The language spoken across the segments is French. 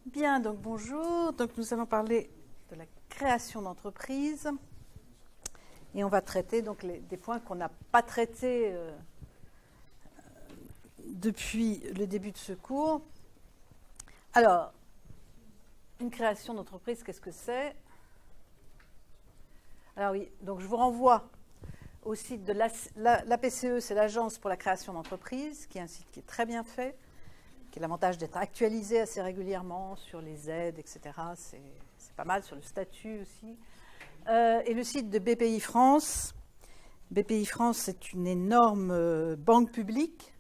Bien, donc bonjour. Donc nous allons parler de la création d'entreprise et on va traiter donc des points qu'on n'a pas traités depuis le début de ce cours. Alors, une création d'entreprise, qu'est-ce que c'est? Alors oui, donc je vous renvoie au site de l'APCE, c'est l'Agence pour la création d'entreprise, qui est un site qui est très bien fait, qui a l'avantage d'être actualisé assez régulièrement sur les aides, etc. C'est pas mal, sur le statut aussi. Et le site de BPI France. BPI France, c'est une énorme banque publique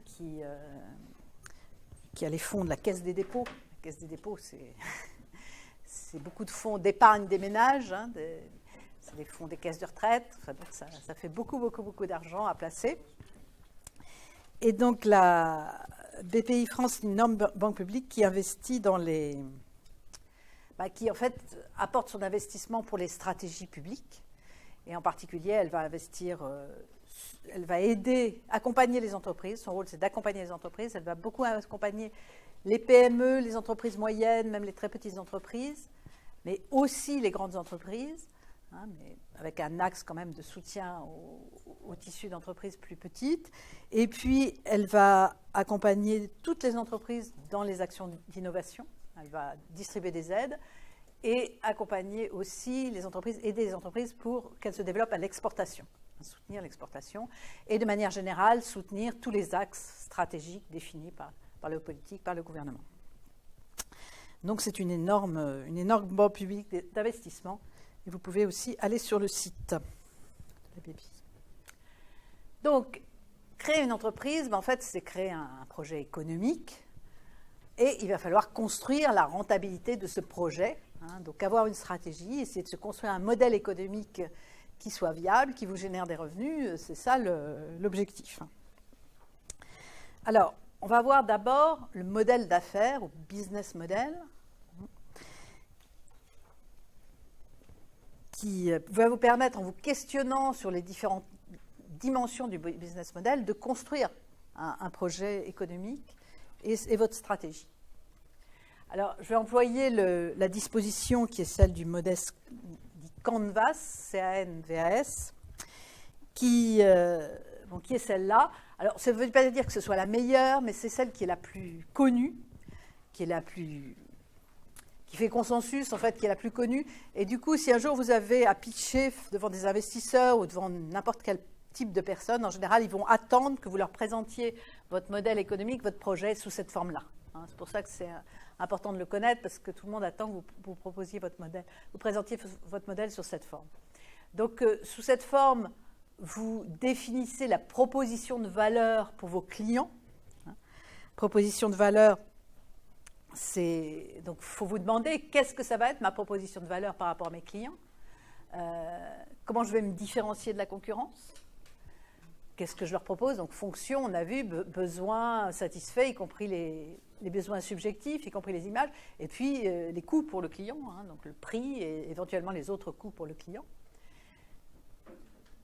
qui a les fonds de la Caisse des dépôts. La Caisse des dépôts, c'est beaucoup de fonds d'épargne des ménages, c'est des fonds des caisses de retraite. Enfin, donc ça fait beaucoup d'argent à placer. Et donc la BPI France, c'est une énorme banque publique qui investit dans les... qui en fait apporte son investissement pour les stratégies publiques. Et en particulier, elle va investir, elle va aider, accompagner les entreprises. Son rôle, c'est d'accompagner les entreprises. Elle va beaucoup accompagner les PME, les entreprises moyennes, même les très petites entreprises, mais aussi les grandes entreprises, mais avec un axe quand même de soutien au tissu d'entreprises plus petites. Et puis, elle va accompagner toutes les entreprises dans les actions d'innovation. Elle va distribuer des aides et accompagner aussi les entreprises, aider les entreprises pour qu'elles se développent à l'exportation, soutenir l'exportation et de manière générale soutenir tous les axes stratégiques définis par le politique, par le gouvernement. Donc c'est une énorme banque publique d'investissement et vous pouvez aussi aller sur le site de la BPI. Donc créer une entreprise, en fait c'est créer un projet économique et il va falloir construire la rentabilité de ce projet. Donc avoir une stratégie, essayer de se construire un modèle économique qui soit viable, qui vous génère des revenus, c'est ça l'objectif. Alors, on va voir d'abord le modèle d'affaires, ou business model, qui va vous permettre, en vous questionnant sur les différentes dimensions du business model, de construire un projet économique et votre stratégie. Alors, je vais employer la disposition qui est celle du modeste Canvas, C-A-N-V-A-S, qui est celle-là. Alors, ça ne veut pas dire que ce soit la meilleure, mais c'est celle qui est la plus connue, qui fait consensus, en fait, qui est la plus connue. Et du coup, si un jour vous avez à pitcher devant des investisseurs ou devant n'importe quel type de personnes, en général, ils vont attendre que vous leur présentiez votre modèle économique, votre projet sous cette forme-là. C'est pour ça que c'est important de le connaître, parce que tout le monde attend que vous proposiez votre modèle, vous présentiez votre modèle sur cette forme. Donc, sous cette forme, vous définissez la proposition de valeur pour vos clients. Proposition de valeur, donc il faut vous demander qu'est-ce que ça va être ma proposition de valeur par rapport à mes clients, comment je vais me différencier de la concurrence, qu'est-ce que je leur propose. Donc fonction, on a vu, besoins satisfaits, y compris les besoins subjectifs, y compris les images, et puis les coûts pour le client, donc le prix et éventuellement les autres coûts pour le client.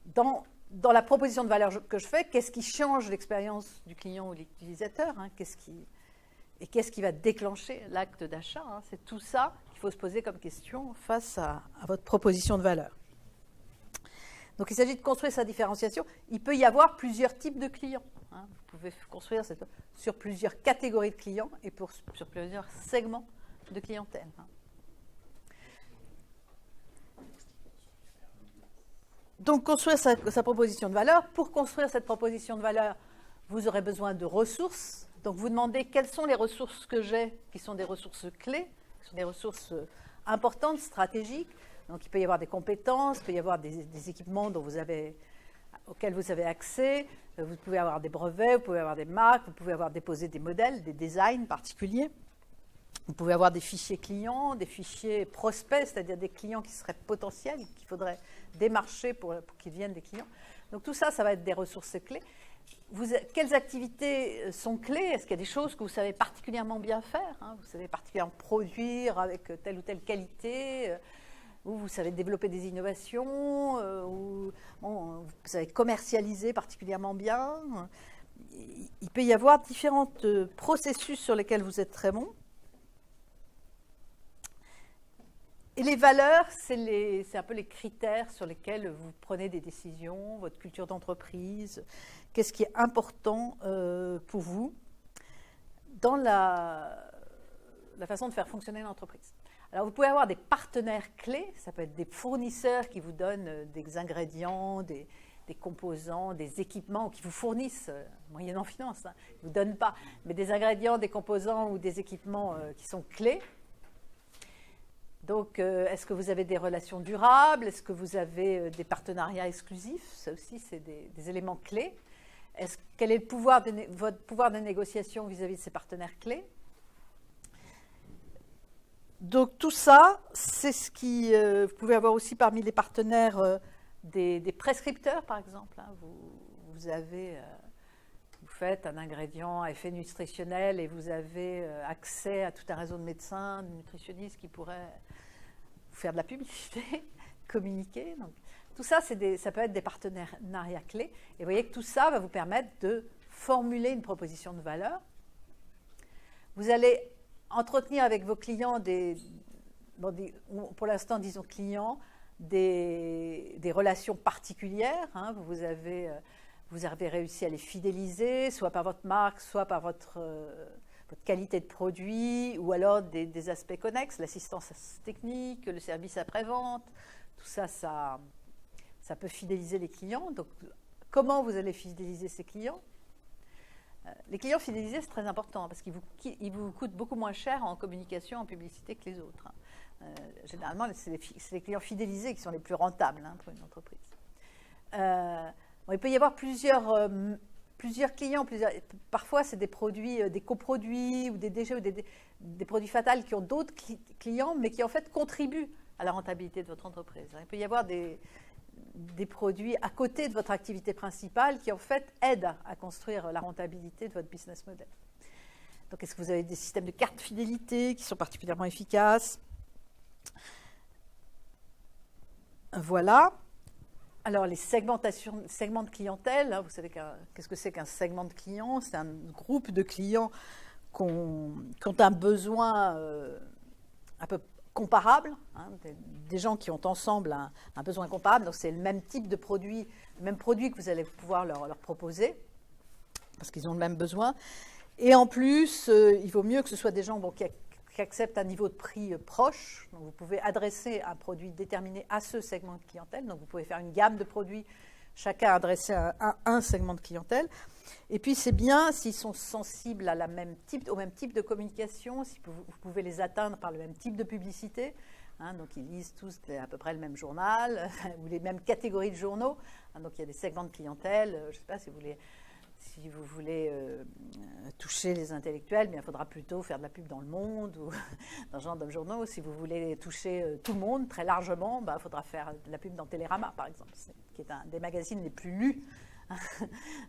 Dans la proposition de valeur que je fais, qu'est-ce qui change l'expérience du client ou de l'utilisateur, qu'est-ce qui va déclencher l'acte d'achat, c'est tout ça qu'il faut se poser comme question face à votre proposition de valeur. Donc il s'agit de construire sa différenciation. Il peut y avoir plusieurs types de clients. Vous pouvez construire sur plusieurs catégories de clients et sur plusieurs segments de clientèle. Donc construire sa proposition de valeur. Pour construire cette proposition de valeur, vous aurez besoin de ressources. Donc vous demandez quelles sont les ressources que j'ai, qui sont des ressources clés, qui sont des ressources importantes, stratégiques. Donc il peut y avoir des compétences, il peut y avoir des équipements auxquels vous avez accès, vous pouvez avoir des brevets, vous pouvez avoir des marques, vous pouvez avoir déposé des modèles, des designs particuliers. Vous pouvez avoir des fichiers clients, des fichiers prospects, c'est-à-dire des clients qui seraient potentiels, qu'il faudrait démarcher pour qu'ils deviennent des clients. Donc tout ça, ça va être des ressources clés. Quelles activités sont clés? Est-ce qu'il y a des choses que vous savez particulièrement bien faire, vous savez particulièrement produire avec telle ou telle qualité, ou vous savez développer des innovations, ou vous savez commercialiser particulièrement bien. Il peut y avoir différents processus sur lesquels vous êtes très bon. Et les valeurs, c'est un peu les critères sur lesquels vous prenez des décisions, votre culture d'entreprise, qu'est-ce qui est important pour vous dans la façon de faire fonctionner l'entreprise. Alors, vous pouvez avoir des partenaires clés, ça peut être des fournisseurs qui vous donnent des ingrédients, des composants, des équipements, qui vous fournissent, moyennant finance, hein, ils ne vous donnent pas, mais des ingrédients, des composants ou des équipements qui sont clés. Donc, est-ce que vous avez des relations durables? Est-ce que vous avez des partenariats exclusifs? Ça aussi, c'est des éléments clés. Quel est votre pouvoir de négociation vis-à-vis de ces partenaires clés? Donc, tout ça, c'est ce qui... vous pouvez avoir aussi parmi les partenaires des prescripteurs, par exemple. Hein. Vous faites un ingrédient à effet nutritionnel et vous avez accès à tout un réseau de médecins, de nutritionnistes qui pourraient vous faire de la publicité, communiquer. Donc, tout ça, ça peut être des partenariats clés. Et vous voyez que tout ça va vous permettre de formuler une proposition de valeur. Vous allez entretenir avec vos clients pour l'instant, disons clients, des relations particulières. Hein. Vous avez réussi à les fidéliser, soit par votre marque, soit par votre qualité de produit, ou alors des aspects connexes, l'assistance technique, le service après-vente. Tout ça, ça peut fidéliser les clients. Donc, comment vous allez fidéliser ces clients? Les clients fidélisés, c'est très important parce qu'ils vous coûtent beaucoup moins cher en communication, en publicité que les autres. Généralement, c'est les clients fidélisés qui sont les plus rentables pour une entreprise. Il peut y avoir plusieurs clients. Parfois, c'est des produits, des coproduits ou des déchets ou des produits fatals qui ont d'autres clients, mais qui en fait contribuent à la rentabilité de votre entreprise. Il peut y avoir des produits à côté de votre activité principale qui en fait aident à construire la rentabilité de votre business model. Donc, est-ce que vous avez des systèmes de carte fidélité qui sont particulièrement efficaces? Voilà. Alors, les segments de clientèle, hein, vous savez qu'est-ce que c'est qu'un segment de clients? C'est un groupe de clients qui ont un besoin un peu comparable, hein, des gens qui ont ensemble un besoin comparable. Donc, c'est le même type de produit, le même produit que vous allez pouvoir leur proposer, parce qu'ils ont le même besoin. Et en plus, il vaut mieux que ce soit des gens qui acceptent un niveau de prix proche. Donc, vous pouvez adresser un produit déterminé à ce segment de clientèle. Donc, vous pouvez faire une gamme de produits, chacun adressé à un segment de clientèle. Et puis, c'est bien s'ils sont sensibles au même type de communication, si vous pouvez les atteindre par le même type de publicité. Hein, donc, ils lisent tous à peu près le même journal ou les mêmes catégories de journaux. Hein, donc, il y a des segments de clientèle. Je ne sais pas si vous voulez toucher les intellectuels, mais il faudra plutôt faire de la pub dans Le Monde ou dans ce genre de journaux. Si vous voulez toucher tout le monde très largement, il faudra faire de la pub dans Télérama, par exemple, qui est un des magazines les plus lus.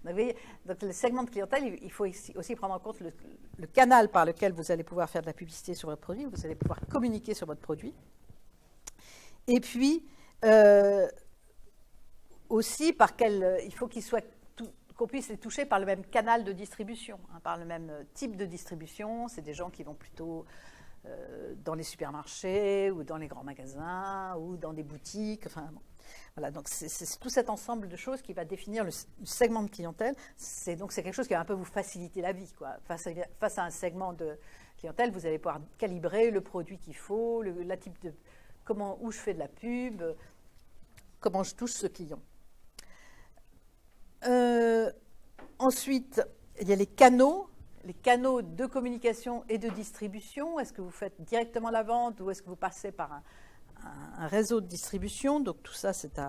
Donc, le segment de clientèle, il faut aussi prendre en compte le canal par lequel vous allez pouvoir faire de la publicité sur votre produit, vous allez pouvoir communiquer sur votre produit. Et puis, aussi, il faut qu'on puisse les toucher par le même canal de distribution, hein, par le même type de distribution. C'est des gens qui vont plutôt dans les supermarchés ou dans les grands magasins ou dans des boutiques. Enfin, bon. Voilà, donc c'est tout cet ensemble de choses qui va définir le segment de clientèle. Donc c'est quelque chose qui va un peu vous faciliter la vie, quoi. Face à un segment de clientèle, vous allez pouvoir calibrer le produit qu'il faut, la type de où je fais de la pub, comment je touche ce client. Ensuite, il y a les canaux de communication et de distribution. Est-ce que vous faites directement la vente ou est-ce que vous passez par un réseau de distribution? Donc tout ça, c'est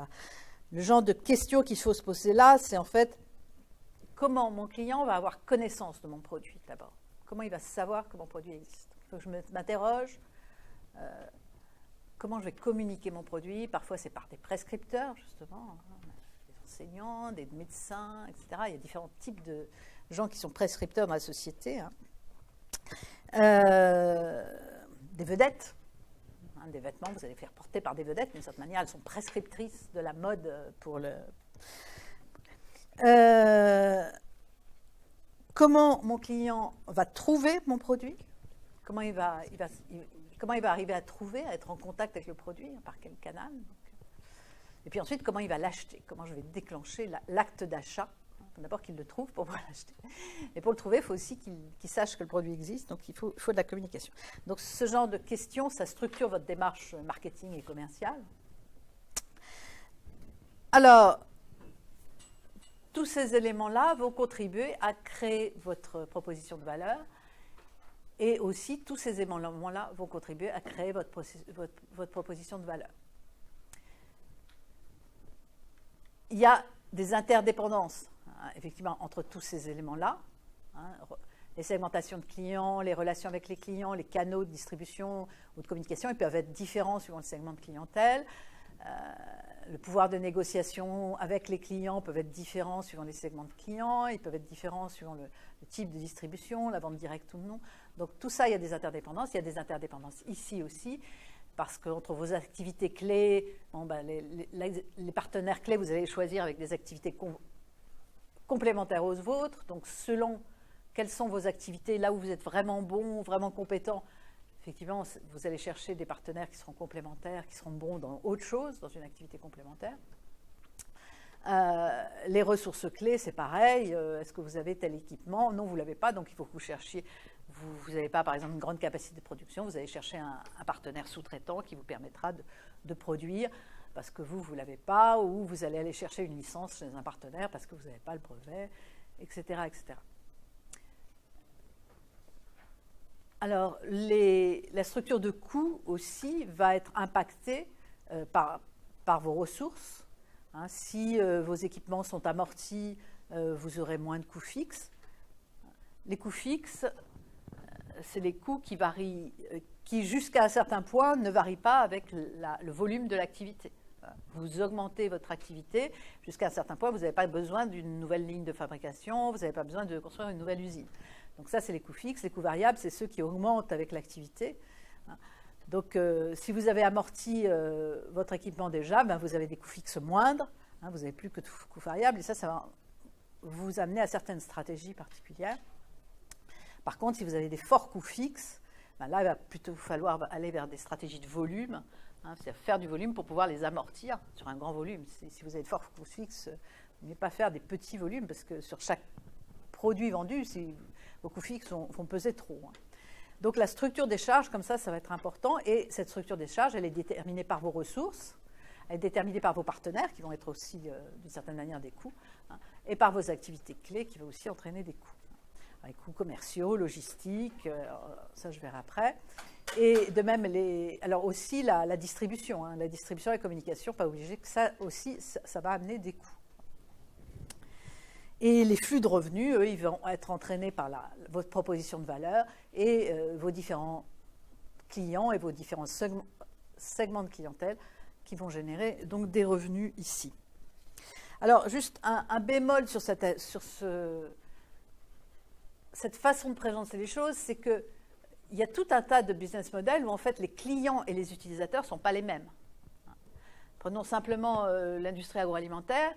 le genre de questions qu'il faut se poser là. C'est en fait comment mon client va avoir connaissance de mon produit d'abord. Comment il va savoir que mon produit existe. Il faut que je m'interroge. Comment je vais communiquer mon produit? Parfois, c'est par des prescripteurs, justement, des enseignants, des médecins, etc. Il y a différents types de gens qui sont prescripteurs dans la société. Hein. Des vedettes. Des vêtements, vous allez faire porter par des vedettes, d'une certaine manière, elles sont prescriptrices de la mode pour le... Comment mon client va trouver mon produit? comment il va arriver à trouver, à être en contact avec le produit, par quel canal. Et puis ensuite, comment il va l'acheter, comment je vais déclencher l'acte d'achat. D'abord qu'il le trouve pour pouvoir l'acheter. Et pour le trouver, il faut aussi qu'il sache que le produit existe, donc il faut de la communication. Donc ce genre de questions, ça structure votre démarche marketing et commerciale. Alors, tous ces éléments-là vont contribuer à créer votre proposition de valeur, et aussi tous ces éléments-là vont contribuer à créer votre proposition de valeur. Il y a des interdépendances, effectivement, entre tous ces éléments-là. Les segmentations de clients, les relations avec les clients, les canaux de distribution ou de communication, ils peuvent être différents suivant le segment de clientèle. Le pouvoir de négociation avec les clients peut être différent suivant les segments de clients, ils peuvent être différents suivant le type de distribution, la vente directe ou non. Donc tout ça, il y a des interdépendances. Il y a des interdépendances ici aussi, parce qu'entre vos activités clés, les partenaires clés, vous allez choisir avec des activités complémentaires aux vôtres. Donc selon quelles sont vos activités, là où vous êtes vraiment bon, vraiment compétent, effectivement, vous allez chercher des partenaires qui seront complémentaires, qui seront bons dans autre chose, dans une activité complémentaire. Les ressources clés, c'est pareil. Est-ce que vous avez tel équipement? Non, vous ne l'avez pas, donc il faut que vous cherchiez. Vous n'avez pas, par exemple, une grande capacité de production. Vous allez chercher un partenaire sous-traitant qui vous permettra de produire parce que vous ne l'avez pas, ou vous allez aller chercher une licence chez un partenaire parce que vous n'avez pas le brevet, etc., etc. Alors, la structure de coût aussi va être impactée par vos ressources. Si vos équipements sont amortis, vous aurez moins de coûts fixes. Les coûts fixes, c'est les coûts qui varient, qui jusqu'à un certain point ne varient pas avec le volume de l'activité. Vous augmentez votre activité, jusqu'à un certain point, vous n'avez pas besoin d'une nouvelle ligne de fabrication, vous n'avez pas besoin de construire une nouvelle usine. Donc ça, c'est les coûts fixes. Les coûts variables, c'est ceux qui augmentent avec l'activité. Donc, si vous avez amorti votre équipement déjà, vous avez des coûts fixes moindres. Vous n'avez plus que de coûts variables. Et ça va vous amener à certaines stratégies particulières. Par contre, si vous avez des forts coûts fixes, là, il va plutôt falloir aller vers des stratégies de volume, c'est-à-dire faire du volume pour pouvoir les amortir sur un grand volume. Si vous avez de forts coûts fixes, ne pas faire des petits volumes, parce que sur chaque produit vendu, vos coûts fixes vont peser trop. Donc la structure des charges, comme ça va être important. Et cette structure des charges, elle est déterminée par vos ressources, elle est déterminée par vos partenaires, qui vont être aussi, d'une certaine manière, des coûts, et par vos activités clés, qui vont aussi entraîner des coûts. Les coûts commerciaux, logistiques, ça je verrai après. Et de même, alors aussi la distribution. La distribution et la communication, pas obligé que ça aussi, ça va amener des coûts. Et les flux de revenus, eux, ils vont être entraînés par votre proposition de valeur et vos différents clients et vos différents segments de clientèle qui vont générer donc des revenus ici. Alors, juste un bémol sur cette façon de présenter les choses, c'est qu'il y a tout un tas de business models où en fait les clients et les utilisateurs ne sont pas les mêmes. Prenons simplement l'industrie agroalimentaire.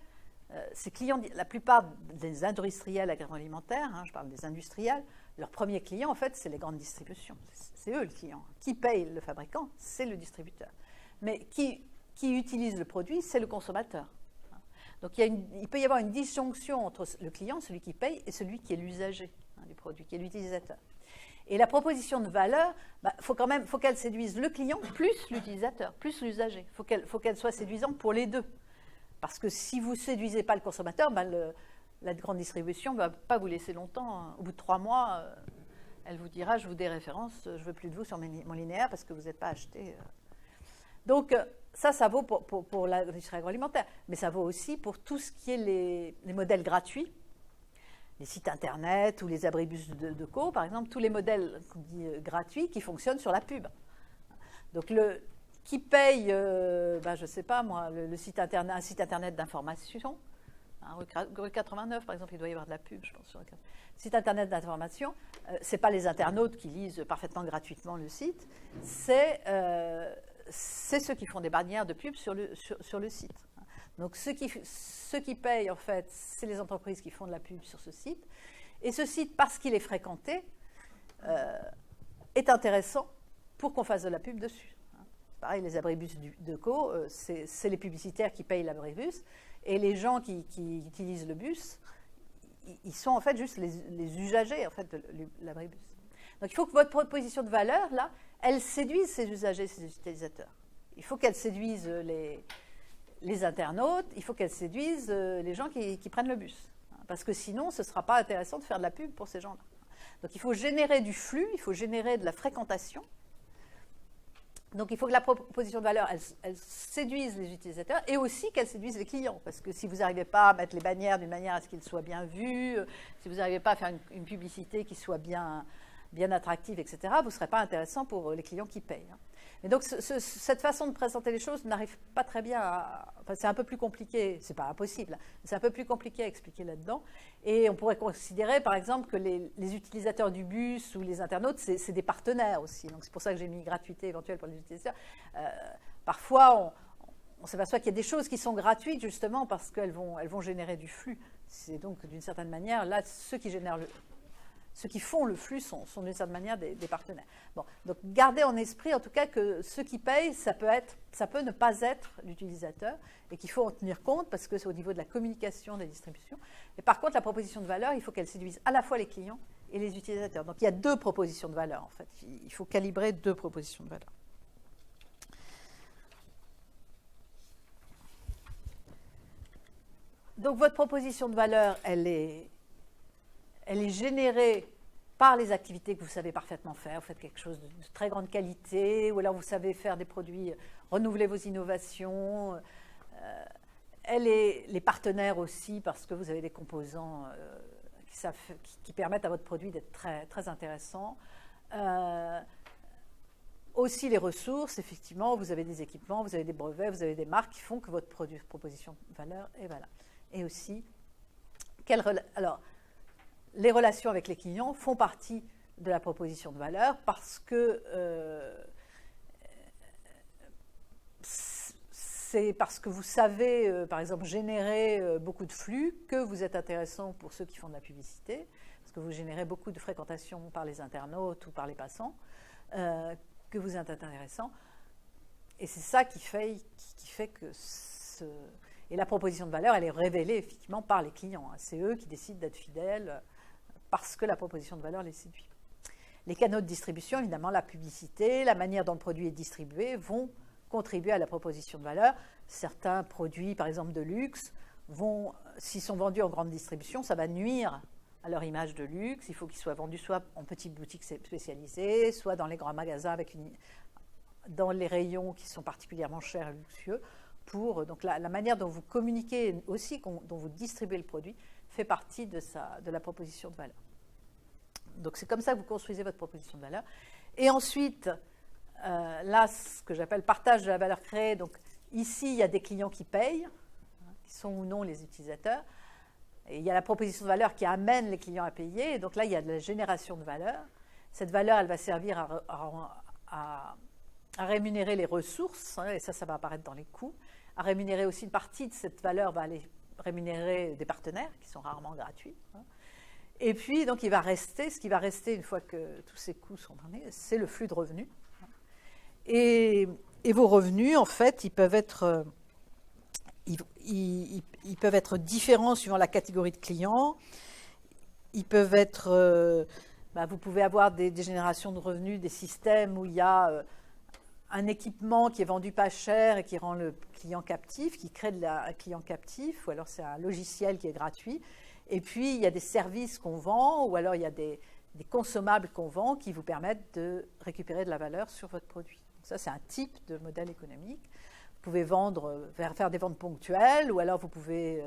Ces clients, la plupart des industriels agroalimentaires, je parle des industriels, leurs premiers clients, en fait, c'est les grandes distributions. C'est eux le client. Qui paye le fabricant, c'est le distributeur. Mais qui utilise le produit, c'est le consommateur. Donc il peut y avoir une disjonction entre le client, celui qui paye, et celui qui est l'usager du produit, qui est l'utilisateur. Et la proposition de valeur, faut qu'elle séduise le client plus l'utilisateur, plus l'usager. Faut qu'elle soit séduisante pour les deux. Parce que si vous ne séduisez pas le consommateur, la grande distribution ne va pas vous laisser longtemps. Au bout de 3 mois, elle vous dira, je vous déréférence, je ne veux plus de vous sur mon linéaire parce que vous n'êtes pas acheté. Donc ça vaut pour l'industrie agroalimentaire. Mais ça vaut aussi pour tout ce qui est les modèles gratuits, les sites internet ou les abribus de co, par exemple, tous les modèles gratuits qui fonctionnent sur la pub. Donc qui paye, je ne sais pas moi, un site internet d'information, rue 89 par exemple, il doit y avoir de la pub, je pense, sur le site internet d'information, ce n'est pas les internautes qui lisent parfaitement gratuitement le site, c'est ceux qui font des bannières de pub sur le site. Donc ceux qui payent, en fait, c'est les entreprises qui font de la pub sur ce site, et ce site, parce qu'il est fréquenté, est intéressant pour qu'on fasse de la pub dessus. Pareil, les abribus de co, c'est les publicitaires qui payent l'abribus, et les gens qui utilisent le bus, ils sont en fait juste les usagers en fait, de l'abribus. Donc il faut que votre proposition de valeur, là, elle séduise ces usagers, ces utilisateurs. Il faut qu'elle séduise les internautes, il faut qu'elle séduise les gens qui prennent le bus. Parce que sinon, ce ne sera pas intéressant de faire de la pub pour ces gens-là. Donc il faut générer du flux, il faut générer de la fréquentation. Donc il faut que la proposition de valeur, elle séduise les utilisateurs et aussi qu'elle séduise les clients. Parce que si vous n'arrivez pas à mettre les bannières d'une manière à ce qu'ils soient bien vus, si vous n'arrivez pas à faire une publicité qui soit bien attractive, etc., vous ne serez pas intéressant pour les clients qui payent. Et donc cette façon de présenter les choses n'arrive pas très bien à... Enfin, c'est un peu plus compliqué, c'est pas impossible, c'est un peu plus compliqué à expliquer là-dedans. Et on pourrait considérer, par exemple, que les utilisateurs du bus ou les internautes, c'est des partenaires aussi. Donc c'est pour ça que j'ai mis gratuité éventuelle pour les utilisateurs. Parfois, on s'aperçoit qu'il y a des choses qui sont gratuites, justement, parce qu'elles vont générer du flux. C'est donc, d'une certaine manière, là, ceux qui font le flux sont d'une certaine manière des partenaires. Bon, donc gardez en esprit en tout cas que ceux qui payent, ça peut ne pas être l'utilisateur et qu'il faut en tenir compte parce que c'est au niveau de la communication, des distributions. Et par contre, la proposition de valeur, il faut qu'elle séduise à la fois les clients et les utilisateurs. Donc il y a deux propositions de valeur en fait. Il faut calibrer deux propositions de valeur. Donc votre proposition de valeur, elle est générée par les activités que vous savez parfaitement faire. Vous faites quelque chose de très grande qualité, ou alors vous savez faire des produits, renouveler vos innovations. Elle est les partenaires aussi, parce que vous avez des composants qui permettent à votre produit d'être très, très intéressant. Aussi les ressources, effectivement, vous avez des équipements, vous avez des brevets, vous avez des marques qui font que votre proposition de valeur est valable. Et aussi, alors, les relations avec les clients font partie de la proposition de valeur parce que c'est parce que vous savez, par exemple, générer beaucoup de flux que vous êtes intéressant pour ceux qui font de la publicité, parce que vous générez beaucoup de fréquentation par les internautes ou par les passants, que vous êtes intéressant. Et c'est ça qui fait que Et la proposition de valeur, elle est révélée effectivement par les clients. C'est eux qui décident d'être fidèles parce que la proposition de valeur les séduit. Les canaux de distribution, évidemment, la publicité, la manière dont le produit est distribué vont contribuer à la proposition de valeur. Certains produits, par exemple de luxe, s'ils sont vendus en grande distribution, ça va nuire à leur image de luxe. Il faut qu'ils soient vendus soit en petites boutiques spécialisées, soit dans les grands magasins, dans les rayons qui sont particulièrement chers et luxueux. Donc la manière dont vous communiquez, aussi dont vous distribuez le produit, fait partie de la proposition de valeur. Donc c'est comme ça que vous construisez votre proposition de valeur. Et ensuite, là, ce que j'appelle partage de la valeur créée. Donc ici, il y a des clients qui payent, qui sont ou non les utilisateurs. Et il y a la proposition de valeur qui amène les clients à payer. Et donc là, il y a de la génération de valeur. Cette valeur, elle va servir à rémunérer les ressources, et ça va apparaître dans les coûts. À rémunérer aussi une partie de cette valeur va aller rémunérer des partenaires qui sont rarement gratuits. Et puis, donc, ce qui va rester une fois que tous ces coûts sont donnés, c'est le flux de revenus. Et vos revenus, en fait, ils peuvent être différents suivant la catégorie de clients. Ils peuvent être... vous pouvez avoir des générations de revenus, des systèmes où il y a un équipement qui est vendu pas cher et qui rend le client captif, qui crée un client captif, ou alors c'est un logiciel qui est gratuit. Et puis, il y a des services qu'on vend, ou alors il y a des consommables qu'on vend qui vous permettent de récupérer de la valeur sur votre produit. Donc ça, c'est un type de modèle économique. Vous pouvez faire des ventes ponctuelles, ou alors vous pouvez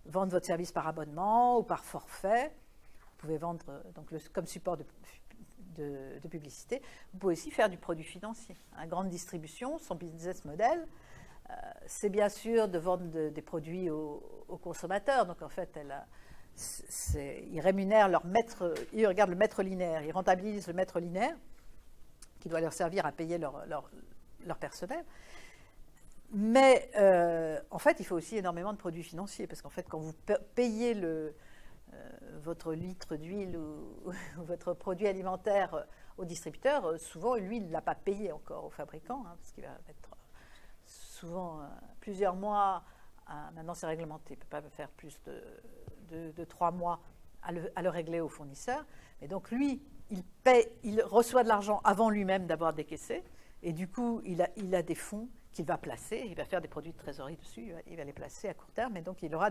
vendre votre service par abonnement ou par forfait. Vous pouvez vendre comme support de publicité. Vous pouvez aussi faire du produit financier. Une grande distribution, son business model, c'est bien sûr de vendre des produits aux consommateurs. Donc en fait, ils rémunèrent ils regardent le maître linéaire, ils rentabilisent le maître linéaire qui doit leur servir à payer leur personnel. Mais en fait, il faut aussi énormément de produits financiers parce qu'en fait, quand vous payez votre litre d'huile ou votre produit alimentaire au distributeur, souvent, lui, il ne l'a pas payé encore au fabricant, hein, parce qu'il va mettre souvent plusieurs mois. Maintenant, c'est réglementé, il ne peut pas faire plus de 3 mois à le régler au fournisseur. Mais donc, lui, il reçoit de l'argent avant lui-même d'avoir décaissé, et du coup, il a des fonds qu'il va placer, il va faire des produits de trésorerie dessus, il va les placer à court terme, et donc il aura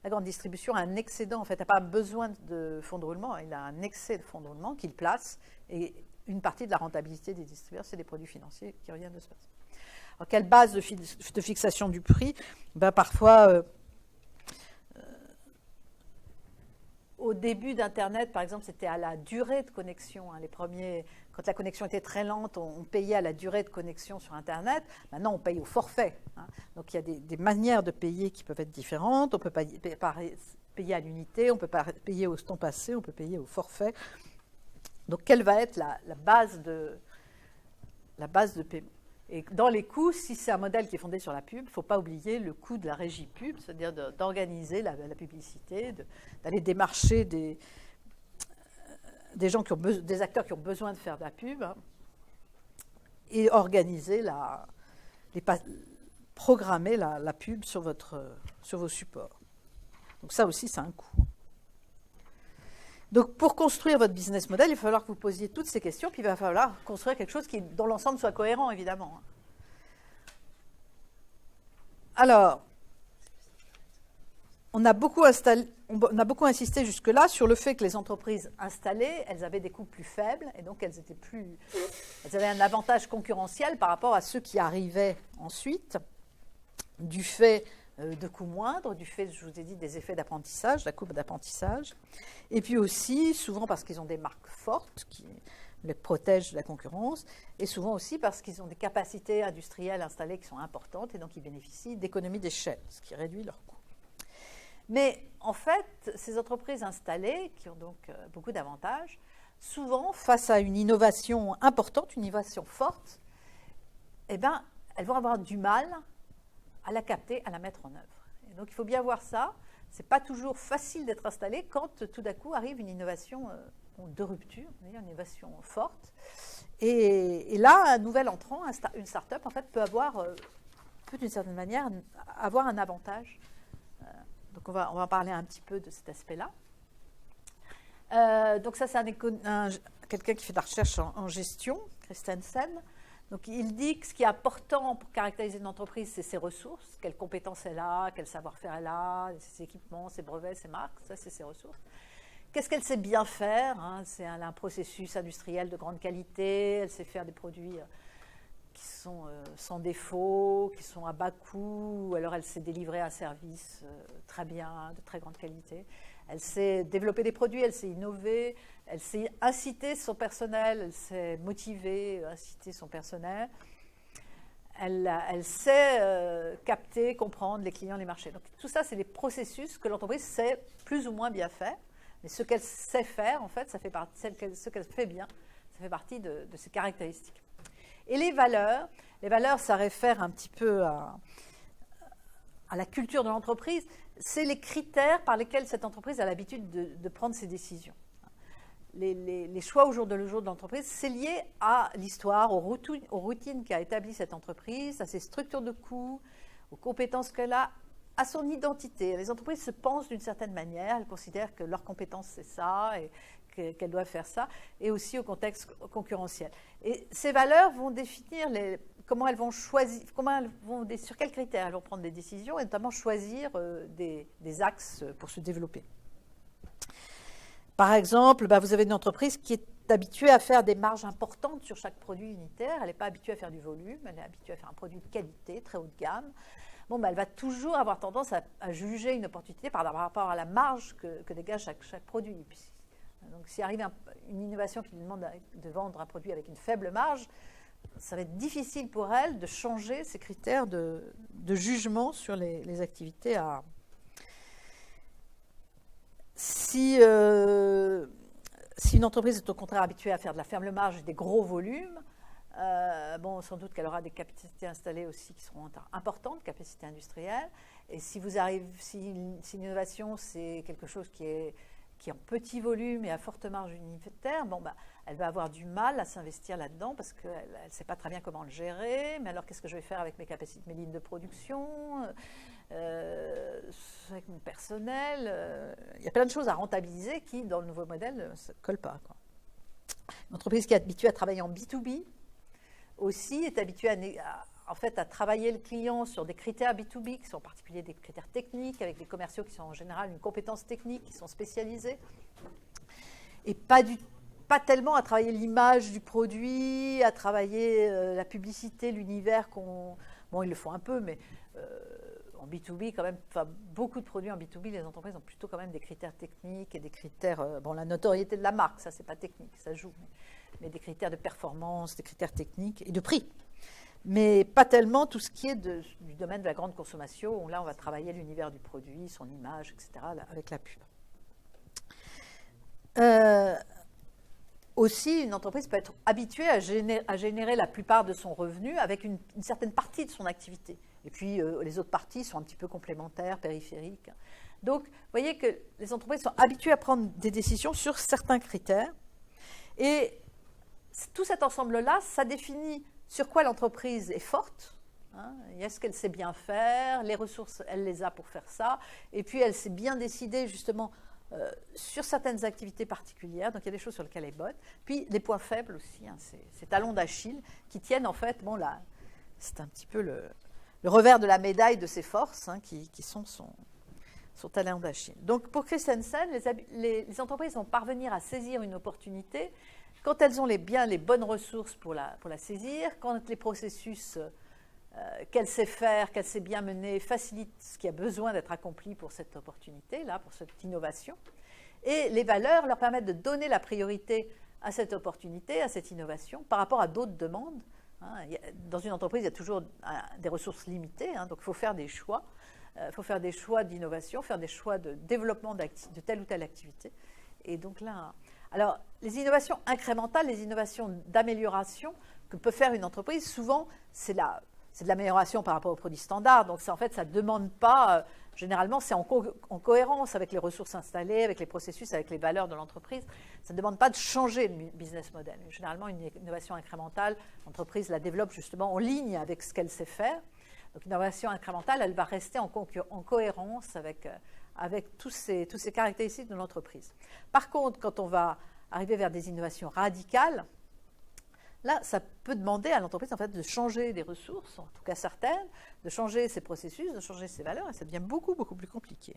la grande distribution a un excédent, en fait, n'a pas besoin de fonds de roulement, il a un excès de fonds de roulement qu'il place, et une partie de la rentabilité des distributeurs, c'est des produits financiers qui reviennent de ce passé. Alors, quelle base de fixation du prix? Parfois, au début d'Internet, par exemple, c'était à la durée de connexion. Les premiers, quand la connexion était très lente, on payait à la durée de connexion sur Internet. Maintenant, on paye au forfait. Donc, il y a des manières de payer qui peuvent être différentes. On peut payer à l'unité, on ne peut pas payer au temps passé, on peut payer au forfait. Donc, quelle va être la base de paiement? Et dans les coûts, si c'est un modèle qui est fondé sur la pub, il ne faut pas oublier le coût de la régie pub, c'est-à-dire d'organiser la publicité, d'aller démarcher des gens des acteurs qui ont besoin de faire de la pub, hein, et organiser programmer la pub sur vos supports. Donc ça aussi, c'est un coût. Donc, pour construire votre business model, il va falloir que vous posiez toutes ces questions, puis il va falloir construire quelque chose qui, dans l'ensemble, soit cohérent, évidemment. Alors, on a beaucoup insisté jusque-là sur le fait que les entreprises installées, elles avaient des coûts plus faibles, et donc elles avaient un avantage concurrentiel par rapport à ceux qui arrivaient ensuite, du fait de coûts moindres, du fait, je vous ai dit, des effets d'apprentissage, la courbe d'apprentissage, et puis aussi, souvent parce qu'ils ont des marques fortes qui les protègent de la concurrence, et souvent aussi parce qu'ils ont des capacités industrielles installées qui sont importantes, et donc ils bénéficient d'économies d'échelle, ce qui réduit leurs coûts. Mais en fait, ces entreprises installées, qui ont donc beaucoup d'avantages, souvent, face à une innovation importante, une innovation forte, elles vont avoir du mal à la capter, à la mettre en œuvre. Et donc, il faut bien voir ça. Ce n'est pas toujours facile d'être installé quand tout d'un coup arrive une innovation de rupture, une innovation forte. Et là, un nouvel entrant, une start-up, en fait, peut d'une certaine manière avoir un avantage. Donc, on va parler un petit peu de cet aspect-là. Donc, ça, c'est quelqu'un qui fait de la recherche en gestion, Christensen. Donc, il dit que ce qui est important pour caractériser une entreprise, c'est ses ressources, quelles compétences elle a, quel savoir-faire elle a, ses équipements, ses brevets, ses marques, ça, c'est ses ressources. Qu'est-ce qu'elle sait bien faire? Elle a un processus industriel de grande qualité, elle sait faire des produits qui sont sans défaut, qui sont à bas coût, ou alors elle sait délivrer un service très bien, de très grande qualité. Elle sait développer des produits, elle sait innover, elle sait inciter son personnel, elle sait motiver, inciter son personnel. Elle sait capter, comprendre les clients, les marchés. Donc tout ça, c'est des processus que l'entreprise sait plus ou moins bien faire. Mais ce qu'elle sait faire, en fait, ce qu'elle fait bien, ça fait partie de ses caractéristiques. Et les valeurs, ça réfère un petit peu à la culture de l'entreprise. C'est les critères par lesquels cette entreprise a l'habitude de prendre ses décisions. Les choix au jour le jour de l'entreprise, c'est lié à l'histoire, aux routines qu'a établies cette entreprise, à ses structures de coûts, aux compétences qu'elle a, à son identité. Les entreprises se pensent d'une certaine manière, elles considèrent que leur compétence c'est ça et qu'elles doivent faire ça, et aussi au contexte concurrentiel. Et ces valeurs vont définir comment elles vont choisir, sur quels critères elles vont prendre des décisions, et notamment choisir des axes pour se développer. Par exemple, vous avez une entreprise qui est habituée à faire des marges importantes sur chaque produit unitaire. Elle n'est pas habituée à faire du volume, elle est habituée à faire un produit de qualité, très haut de gamme. Elle va toujours avoir tendance à juger une opportunité par rapport à la marge que dégage chaque produit. Donc, s'il arrive une innovation qui lui demande de vendre un produit avec une faible marge, ça va être difficile pour elle de changer ses critères de jugement sur les activités à... Si une entreprise est au contraire habituée à faire de la faible marge et des gros volumes, sans doute qu'elle aura des capacités installées aussi qui seront importantes, capacités industrielles. Et si une innovation, c'est quelque chose qui est qui est en petit volume et à forte marge unitaire, bon, bah, elle va avoir du mal à s'investir là-dedans parce qu'elle ne sait pas très bien comment le gérer. Mais alors, qu'est-ce que je vais faire avec mes capacités, mes lignes de production, avec mon personnel? Il y a plein de choses à rentabiliser qui, dans le nouveau modèle, ne se collent pas, quoi. Une entreprise qui est habituée à travailler en B2B aussi est habituée en fait, à travailler le client sur des critères B2B qui sont en particulier des critères techniques, avec des commerciaux qui sont en général une compétence technique, qui sont spécialisés, et pas tellement à travailler l'image du produit, à travailler la publicité, l'univers Bon, ils le font un peu, mais en B2B, quand même, beaucoup de produits en B2B, les entreprises ont plutôt quand même des critères techniques et des critères... bon, la notoriété de la marque, ça, c'est pas technique, ça joue, mais des critères de performance, des critères techniques et de prix. Mais pas tellement tout ce qui est du domaine de la grande consommation, où là, on va travailler l'univers du produit, son image, etc., là, avec la pub. Aussi, une entreprise peut être habituée à générer la plupart de son revenu avec une certaine partie de son activité. Et puis, les autres parties sont un petit peu complémentaires, périphériques. Donc, vous voyez que les entreprises sont habituées à prendre des décisions sur certains critères. Et tout cet ensemble-là, ça définit sur quoi l'entreprise est forte. Est-ce qu'elle sait bien faire? Les ressources, elle les a pour faire ça. Et puis, elle s'est bien décidée, justement, sur certaines activités particulières, donc il y a des choses sur lesquelles elle est bonne. Puis les points faibles aussi, ces talons d'Achille qui tiennent en fait, bon là, c'est un petit peu le revers de la médaille de ses forces, qui sont son talon d'Achille. Donc pour Christensen, les entreprises vont parvenir à saisir une opportunité quand elles ont les bonnes ressources pour la saisir, quand les processus qu'elle sait faire, qu'elle sait bien mener, facilite ce qui a besoin d'être accompli pour cette opportunité-là, pour cette innovation. Et les valeurs leur permettent de donner la priorité à cette opportunité, à cette innovation, par rapport à d'autres demandes. Dans une entreprise, il y a toujours des ressources limitées, donc il faut faire des choix. Il faut faire des choix d'innovation, faire des choix de développement de telle ou telle activité. Et donc là, alors les innovations incrémentales, les innovations d'amélioration que peut faire une entreprise, souvent, c'est de l'amélioration par rapport aux produits standards. Donc, en fait, ça ne demande pas, généralement, c'est en cohérence avec les ressources installées, avec les processus, avec les valeurs de l'entreprise. Ça ne demande pas de changer le business model. Généralement, une innovation incrémentale, l'entreprise la développe justement en ligne avec ce qu'elle sait faire. Donc, une innovation incrémentale, elle va rester en cohérence avec tous ces caractéristiques de l'entreprise. Par contre, quand on va arriver vers des innovations radicales, là, ça peut demander à l'entreprise en fait, de changer des ressources, en tout cas certaines, de changer ses processus, de changer ses valeurs, et ça devient beaucoup, beaucoup plus compliqué.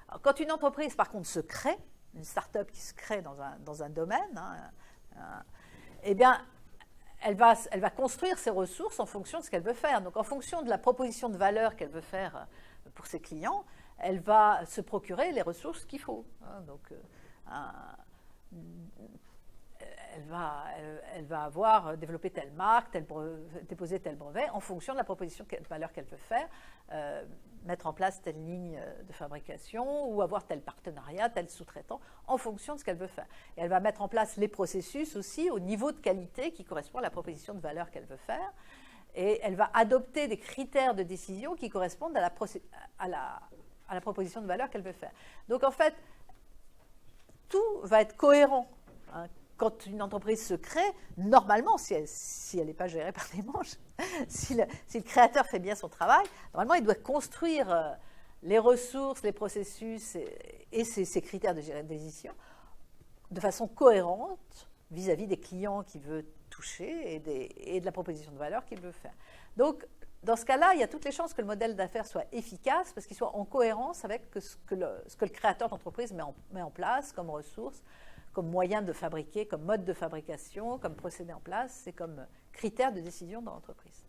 Alors, quand une entreprise, par contre, se crée, une start-up qui se crée dans un domaine, eh bien, elle va construire ses ressources en fonction de ce qu'elle veut faire. Donc, en fonction de la proposition de valeur qu'elle veut faire pour ses clients, elle va se procurer les ressources qu'il faut. Donc, elle va avoir développé telle marque, déposé tel brevet en fonction de la proposition de valeur qu'elle veut faire, mettre en place telle ligne de fabrication ou avoir tel partenariat, tel sous-traitant en fonction de ce qu'elle veut faire. Et elle va mettre en place les processus aussi au niveau de qualité qui correspond à la proposition de valeur qu'elle veut faire. Et elle va adopter des critères de décision qui correspondent à la proposition de valeur qu'elle veut faire. Donc, en fait, tout va être cohérent. Quand une entreprise se crée, normalement, si elle n'est pas gérée par des manches, si le créateur fait bien son travail, normalement, il doit construire les ressources, les processus et ses critères de décision de façon cohérente vis-à-vis des clients qu'il veut toucher et de la proposition de valeur qu'il veut faire. Donc, dans ce cas-là, il y a toutes les chances que le modèle d'affaires soit efficace parce qu'il soit en cohérence avec ce que le créateur d'entreprise met en place comme ressources, comme moyen de fabriquer, comme mode de fabrication, comme procédé en place et comme critère de décision dans l'entreprise.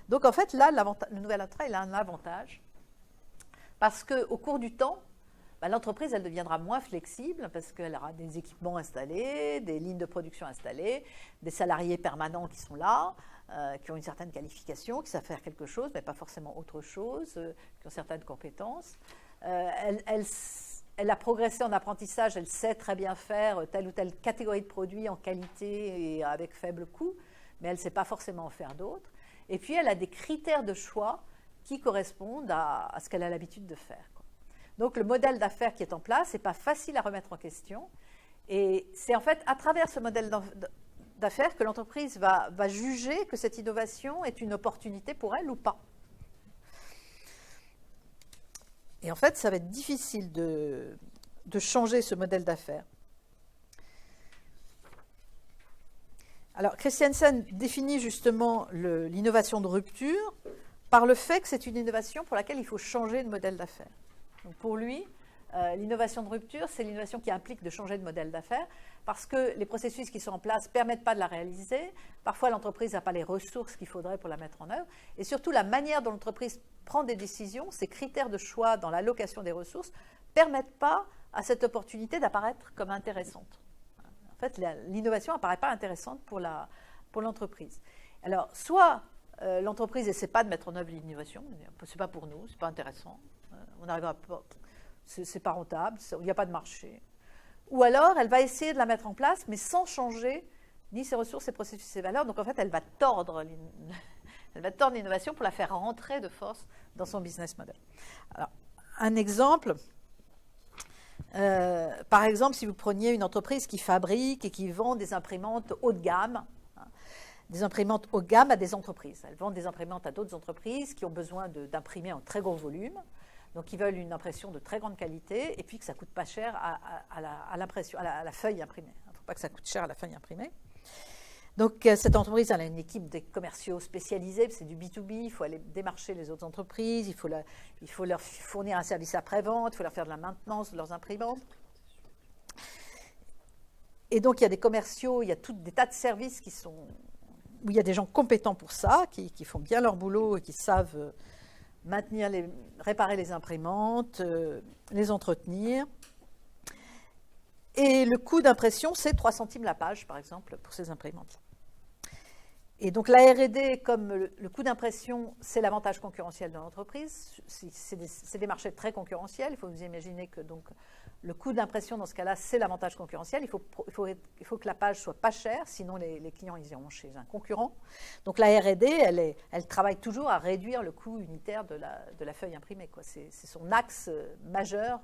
Donc, en fait, là, le nouvel entrée, il a un avantage parce qu'au cours du temps, l'entreprise, elle deviendra moins flexible parce qu'elle aura des équipements installés, des lignes de production installées, des salariés permanents qui sont là, qui ont une certaine qualification, qui savent faire quelque chose, mais pas forcément autre chose, qui ont certaines compétences. Elle a progressé en apprentissage, elle sait très bien faire telle ou telle catégorie de produits en qualité et avec faible coût, mais elle ne sait pas forcément en faire d'autres. Et puis, elle a des critères de choix qui correspondent à ce qu'elle a l'habitude de faire, quoi. Donc le modèle d'affaires qui est en place n'est pas facile à remettre en question. Et c'est en fait à travers ce modèle d'affaires que l'entreprise va juger que cette innovation est une opportunité pour elle ou pas. Et en fait, ça va être difficile de changer ce modèle d'affaires. Alors, Christiansen définit justement l'innovation de rupture par le fait que c'est une innovation pour laquelle il faut changer de modèle d'affaires. Donc pour lui, l'innovation de rupture, c'est l'innovation qui implique de changer de modèle d'affaires parce que les processus qui sont en place ne permettent pas de la réaliser. Parfois, l'entreprise n'a pas les ressources qu'il faudrait pour la mettre en œuvre. Et surtout, la manière dont l'entreprise prend des décisions, ses critères de choix dans l'allocation des ressources, ne permettent pas à cette opportunité d'apparaître comme intéressante. En fait, l'innovation n'apparaît pas intéressante pour l'entreprise. Alors, soit l'entreprise n'essaie pas de mettre en œuvre l'innovation, c'est pas pour nous, c'est pas intéressant, on n'arrivera pas, c'est pas rentable, il n'y a pas de marché. Ou alors, elle va essayer de la mettre en place, mais sans changer ni ses ressources, ses processus, ses valeurs. Donc, en fait, elle va tordre l'innovation pour la faire rentrer de force dans son business model. Alors, un exemple, par exemple, si vous preniez une entreprise qui fabrique et qui vend des imprimantes haut de gamme, des imprimantes haut de gamme à des entreprises. Elles vendent des imprimantes à d'autres entreprises qui ont besoin d'imprimer en très gros volume. Donc, ils veulent une impression de très grande qualité et puis que ça ne coûte pas cher à l'impression, à la feuille imprimée. Il ne faut pas que ça coûte cher à la feuille imprimée. Donc, cette entreprise, elle a une équipe de commerciaux spécialisés, c'est du B2B, il faut aller démarcher les autres entreprises, il faut leur fournir un service après-vente, il faut leur faire de la maintenance de leurs imprimantes. Et donc, il y a des commerciaux, il y a des tas de services où il y a des gens compétents pour ça, qui font bien leur boulot et qui savent réparer les imprimantes, les entretenir. Et le coût d'impression, c'est 3 centimes la page, par exemple, pour ces imprimantes. Et donc la R&D, comme le coût d'impression, c'est l'avantage concurrentiel de l'entreprise. C'est des marchés très concurrentiels. Il faut vous imaginer que donc, le coût d'impression, dans ce cas-là, c'est l'avantage concurrentiel. Il faut que la page soit pas chère, sinon les clients ils iront chez un concurrent. Donc la R&D, elle travaille toujours à réduire le coût unitaire de la feuille imprimée, quoi. C'est son axe majeur.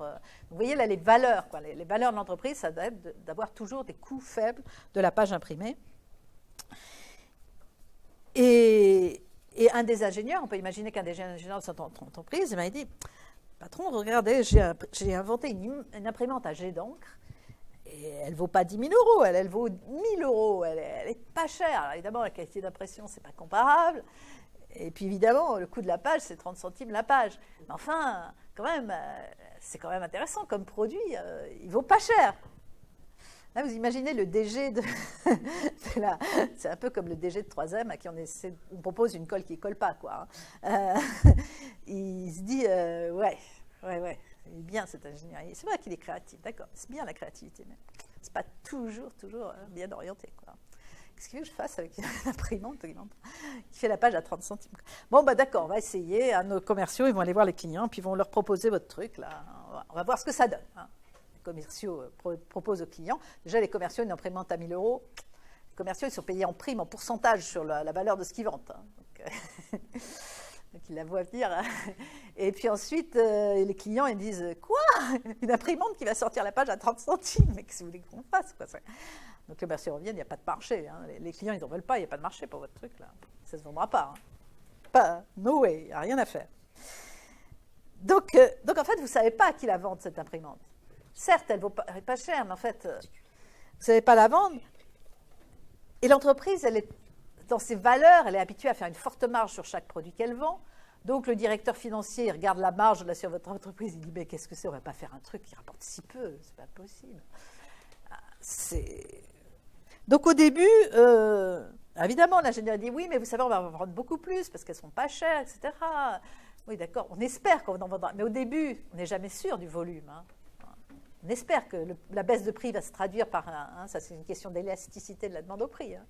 Vous voyez là les valeurs, quoi. Les valeurs de l'entreprise, ça doit être d'avoir toujours des coûts faibles de la page imprimée. Et un des ingénieurs, on peut imaginer qu'un des ingénieurs de cette entreprise, il m'a dit « Patron, regardez, j'ai inventé une imprimante à jet d'encre et elle ne vaut pas 10 000 euros, elle vaut 1 000 euros, elle est pas chère. » Alors évidemment, la qualité d'impression, ce n'est pas comparable. Et puis évidemment, le coût de la page, c'est 30 centimes la page. Mais enfin, quand même, c'est quand même intéressant comme produit, il ne vaut pas cher. Là, vous imaginez le DG c'est un peu comme le DG de 3M à qui on propose une colle qui ne colle pas, quoi. Il se dit, ouais, il est bien cet ingénieur. C'est vrai qu'il est créatif, d'accord, c'est bien la créativité, mais ce n'est pas toujours bien orienté, quoi. Qu'est-ce que je fasse avec une imprimante qui fait la page à 30 centimes? Bon, d'accord, on va essayer. Nos commerciaux, ils vont aller voir les clients, puis ils vont leur proposer votre truc, là. On va voir ce que ça donne, hein. Les commerciaux proposent aux clients. Déjà, les commerciaux, une imprimante à 1 000 euros. Les commerciaux, ils sont payés en prime, en pourcentage sur la valeur de ce qu'ils vendent, hein. Donc, ils la voient venir. Et puis ensuite, les clients, ils disent « Quoi? Une imprimante qui va sortir la page à 30 centimes? Mais qu'est-ce que vous voulez qu'on fasse, quoi? » Donc, les commerciaux reviennent, il n'y a pas de marché, hein. Les clients, ils n'en veulent pas, il n'y a pas de marché pour votre truc, là. Ça ne se vendra pas, hein. Pas, no way, il n'y a rien à faire. Donc, en fait, vous ne savez pas à qui la vendre, cette imprimante. Certes, elle ne vaut pas cher, mais en fait, vous ne savez pas la vendre. Et l'entreprise, dans ses valeurs, elle est habituée à faire une forte marge sur chaque produit qu'elle vend. Donc, le directeur financier, il regarde la marge là, sur votre entreprise, il dit « Mais qu'est-ce que c'est? On ne va pas faire un truc qui rapporte si peu, c'est pas possible. » Donc, au début, évidemment, l'ingénieur dit « Oui, mais vous savez, on va en vendre beaucoup plus parce qu'elles ne sont pas chères, etc. » Oui, d'accord, on espère qu'on en vendra. Mais au début, on n'est jamais sûr du volume, hein. On espère que la baisse de prix va se traduire par ça c'est une question d'élasticité de la demande au prix, hein.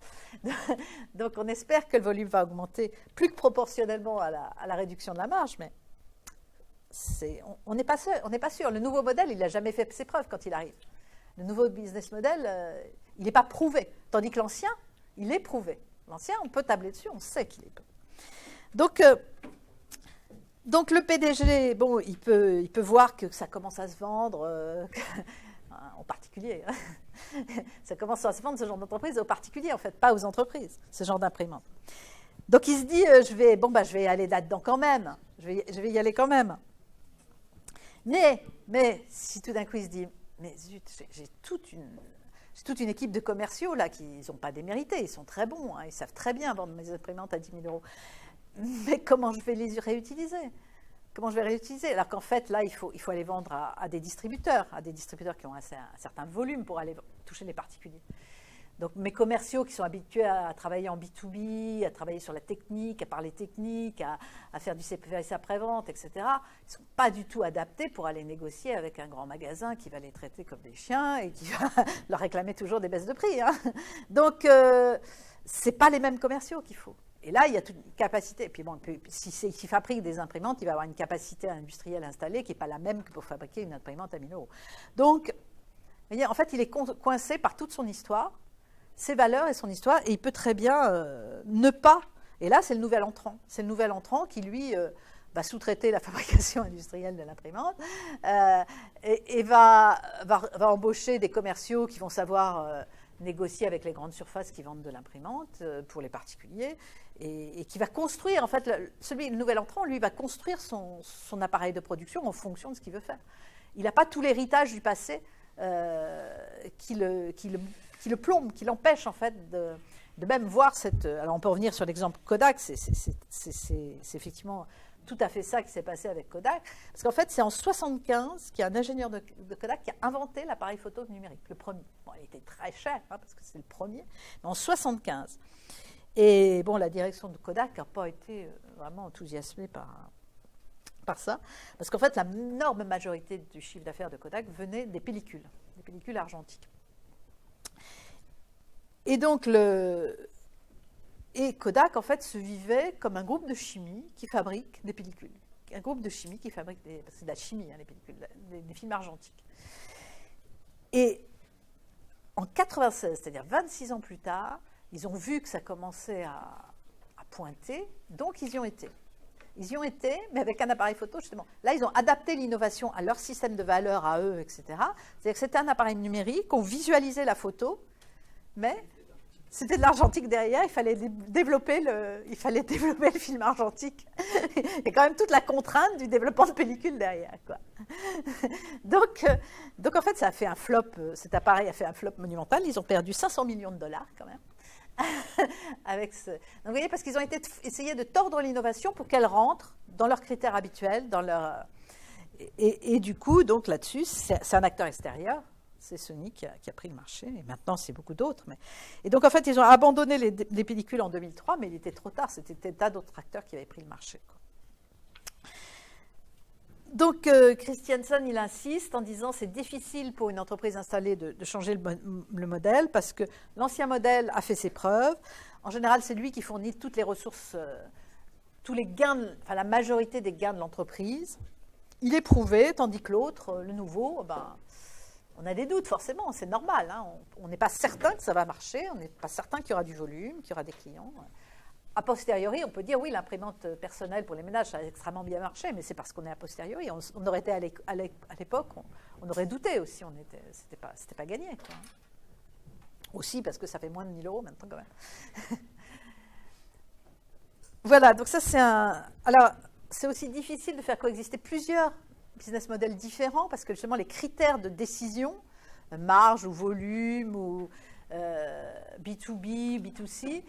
Donc on espère que le volume va augmenter plus que proportionnellement à la réduction de la marge, mais on n'est pas sûr. Le nouveau modèle, il n'a jamais fait ses preuves quand il arrive. Le nouveau business model, il n'est pas prouvé, tandis que l'ancien, il est prouvé. L'ancien, on peut tabler dessus, on sait qu'il est prouvé. Donc, Donc le PDG, bon, il peut voir que ça commence à se vendre, en particulier. Ça commence à se vendre ce genre d'entreprise aux particuliers, en fait, pas aux entreprises, ce genre d'imprimante. Donc il se dit, je vais y aller là-dedans quand même, je vais y aller quand même. Mais si tout d'un coup il se dit, mais zut, j'ai toute une équipe de commerciaux là qui n'ont pas démérité, ils sont très bons, hein, ils savent très bien vendre mes imprimantes à 10 000 €. Mais comment je vais les réutiliser? Comment je vais réutiliser? Alors qu'en fait, là, il faut aller vendre à des distributeurs qui ont un certain volume pour aller toucher les particuliers. Donc mes commerciaux qui sont habitués à travailler en B2B, à travailler sur la technique, à parler technique, à faire du CPS après-vente, etc., ils ne sont pas du tout adaptés pour aller négocier avec un grand magasin qui va les traiter comme des chiens et qui va leur réclamer toujours des baisses de prix. Hein. Donc, ce n'est pas les mêmes commerciaux qu'il faut. Et là, il y a toute une capacité. Et puis bon, s'il fabrique des imprimantes, il va avoir une capacité industrielle installée qui n'est pas la même que pour fabriquer une imprimante à 1 000 €. Donc, vous voyez, en fait, il est coincé par toute son histoire, ses valeurs et son histoire, et il peut très bien ne pas. Et là, c'est le nouvel entrant. C'est le nouvel entrant qui, lui, va sous-traiter la fabrication industrielle de l'imprimante et va embaucher des commerciaux qui vont savoir négocier avec les grandes surfaces qui vendent de l'imprimante pour les particuliers et qui va construire, en fait, le nouvel entrant, lui, va construire son appareil de production en fonction de ce qu'il veut faire. Il n'a pas tout l'héritage du passé qui le plombe, qui l'empêche en fait de même voir cette... Alors on peut revenir sur l'exemple Kodak, c'est effectivement tout à fait ça qui s'est passé avec Kodak, parce qu'en fait c'est en 1975 qu'il y a un ingénieur de Kodak qui a inventé l'appareil photo numérique, le premier. Bon, il était très cher, hein, parce que c'est le premier, mais en 1975. Et bon, la direction de Kodak n'a pas été vraiment enthousiasmée par ça, parce qu'en fait la énorme majorité du chiffre d'affaires de Kodak venait des pellicules argentiques. Et donc, Kodak, en fait, se vivait comme un groupe de chimie qui fabrique des pellicules. Un groupe de chimie qui fabrique parce que c'est de la chimie, hein, les pellicules, des films argentiques. Et en 1996, c'est-à-dire 26 ans plus tard, ils ont vu que ça commençait à pointer, donc ils y ont été. Ils y ont été, mais avec un appareil photo, justement. Là, ils ont adapté l'innovation à leur système de valeurs, à eux, etc. C'est-à-dire que c'était un appareil numérique, on visualisait la photo, mais c'était de l'argentique derrière, il fallait développer le film argentique. Il y a quand même toute la contrainte du développement de pellicule derrière, quoi. Donc, en fait, ça a fait un flop, cet appareil a fait un flop monumental. Ils ont perdu 500 millions de dollars, quand même. Donc, vous voyez, parce qu'ils ont essayé de tordre l'innovation pour qu'elle rentre dans leurs critères habituels, et du coup, donc là-dessus, c'est un acteur extérieur. C'est Sony qui a pris le marché, et maintenant c'est beaucoup d'autres. Et donc en fait, ils ont abandonné les pellicules en 2003, mais il était trop tard, c'était des tas d'autres acteurs qui avaient pris le marché, quoi. Donc Christiansen, il insiste en disant c'est difficile pour une entreprise installée de changer le modèle, parce que l'ancien modèle a fait ses preuves. En général, c'est lui qui fournit toutes les ressources, tous les gains, enfin la majorité des gains de l'entreprise. Il est prouvé, tandis que l'autre, le nouveau, on a des doutes, forcément, c'est normal. Hein. On n'est pas certain que ça va marcher, on n'est pas certain qu'il y aura du volume, qu'il y aura des clients. A posteriori, on peut dire, oui, l'imprimante personnelle pour les ménages, ça a extrêmement bien marché, mais c'est parce qu'on est a posteriori. On aurait été à l'époque, on aurait douté aussi, c'était pas gagné, quoi. Aussi parce que ça fait moins de 1 000 € maintenant, quand même. Voilà, donc ça c'est Alors, c'est aussi difficile de faire coexister plusieurs business models différents, parce que justement les critères de décision, marge ou volume ou B2B, B2C,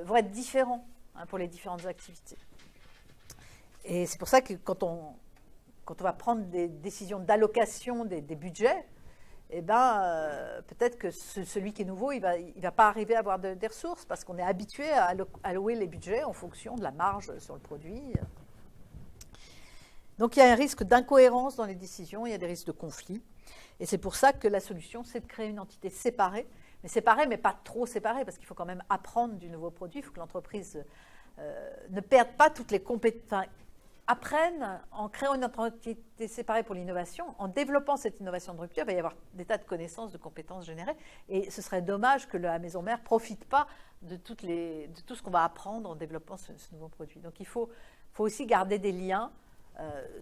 vont être différents, hein, pour les différentes activités. Et c'est pour ça que quand on va prendre des décisions d'allocation des budgets, peut-être que celui qui est nouveau, il va pas arriver à avoir des ressources, parce qu'on est habitué à allouer les budgets en fonction de la marge sur le produit. Donc il y a un risque d'incohérence dans les décisions, il y a des risques de conflit. Et c'est pour ça que la solution, c'est de créer une entité séparée, mais pas trop séparée, parce qu'il faut quand même apprendre du nouveau produit, il faut que l'entreprise ne perde pas toutes les compétences, apprenne en créant une entité séparée pour l'innovation, en développant cette innovation de rupture, il va y avoir des tas de connaissances, de compétences générées, et ce serait dommage que la maison mère ne profite pas de tout ce qu'on va apprendre en développant ce nouveau produit. Donc il faut faut aussi garder des liens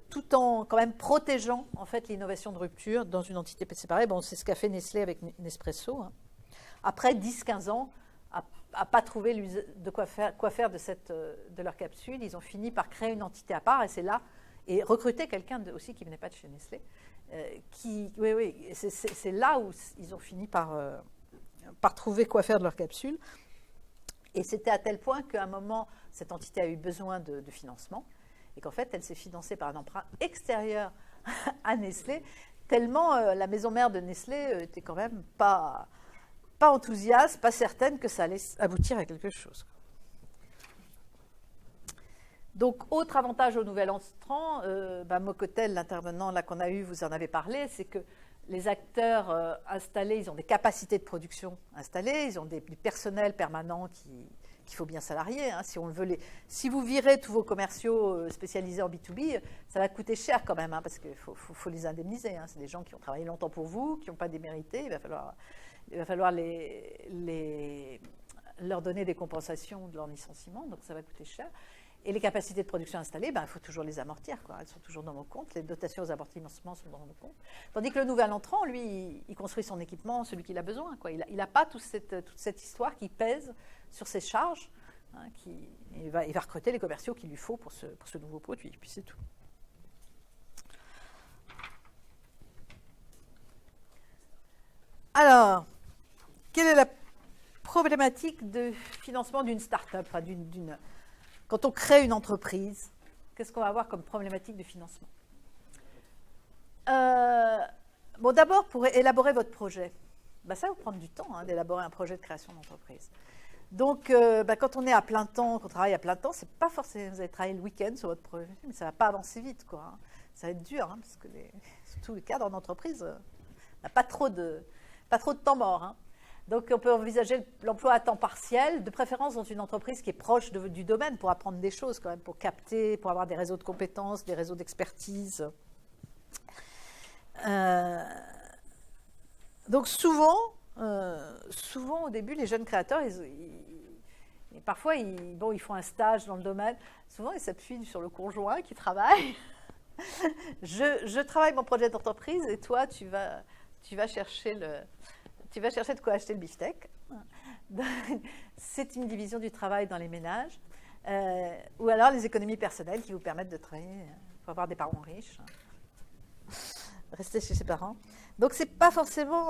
tout en quand même protégeant en fait l'innovation de rupture dans une entité séparée. Bon, c'est ce qu'a fait Nestlé avec Nespresso. Hein. Après 10-15 ans, à pas trouvé de quoi faire de leur capsule, ils ont fini par créer une entité à part, et c'est là, et recruter quelqu'un aussi qui venait pas de chez Nestlé, c'est là où ils ont fini par trouver quoi faire de leur capsule. Et c'était à tel point qu'à un moment, cette entité a eu besoin de financement, et qu'en fait, elle s'est financée par un emprunt extérieur à Nestlé, tellement la maison mère de Nestlé était quand même pas enthousiaste, pas certaine que ça allait aboutir à quelque chose. Donc, autre avantage au nouvel entrant, Mocotel, l'intervenant là qu'on a eu, vous en avez parlé, c'est que les acteurs installés, ils ont des capacités de production installées, ils ont du personnel permanent qu'il faut bien salarier. Hein, si vous virez tous vos commerciaux spécialisés en B2B, ça va coûter cher quand même, hein, parce qu'il faut les indemniser. Hein, c'est des gens qui ont travaillé longtemps pour vous, qui n'ont pas démérité, il va falloir leur donner des compensations de leur licenciement, donc ça va coûter cher. Et les capacités de production installées, il faut toujours les amortir, quoi. Elles sont toujours dans vos comptes, les dotations aux amortissements sont dans vos comptes. Tandis que le nouvel entrant, lui, il construit son équipement, celui qu'il a besoin, quoi. Il n'a pas toute cette histoire qui pèse sur ses charges. Hein, il va recruter les commerciaux qu'il lui faut pour ce nouveau produit, puis c'est tout. Alors, quelle est la problématique de financement d'une start-up, enfin quand on crée une entreprise, qu'est-ce qu'on va avoir comme problématique de financement? Bon, d'abord, pour élaborer votre projet, ça va vous prendre du temps d'élaborer un projet de création d'entreprise. Donc, quand on est à plein temps, qu'on travaille à plein temps, c'est pas forcément vous allez travailler le week-end sur votre projet, mais ça ne va pas avancer vite, quoi. Hein. Ça va être dur, hein, parce que surtout le cadre en entreprise n'a pas trop de temps mort. Hein. Donc, on peut envisager l'emploi à temps partiel, de préférence dans une entreprise qui est proche du domaine pour apprendre des choses, quand même, pour capter, pour avoir des réseaux de compétences, des réseaux d'expertise. Donc, souvent, au début, les jeunes créateurs, parfois, ils font un stage dans le domaine. Souvent, ils s'appuient sur le conjoint qui travaille. Je travaille mon projet d'entreprise et toi, tu vas chercher de quoi acheter le beefsteak. C'est une division du travail dans les ménages. Ou alors les économies personnelles qui vous permettent de travailler. Il faut avoir des parents riches. Rester chez ses parents. Donc, c'est pas forcément...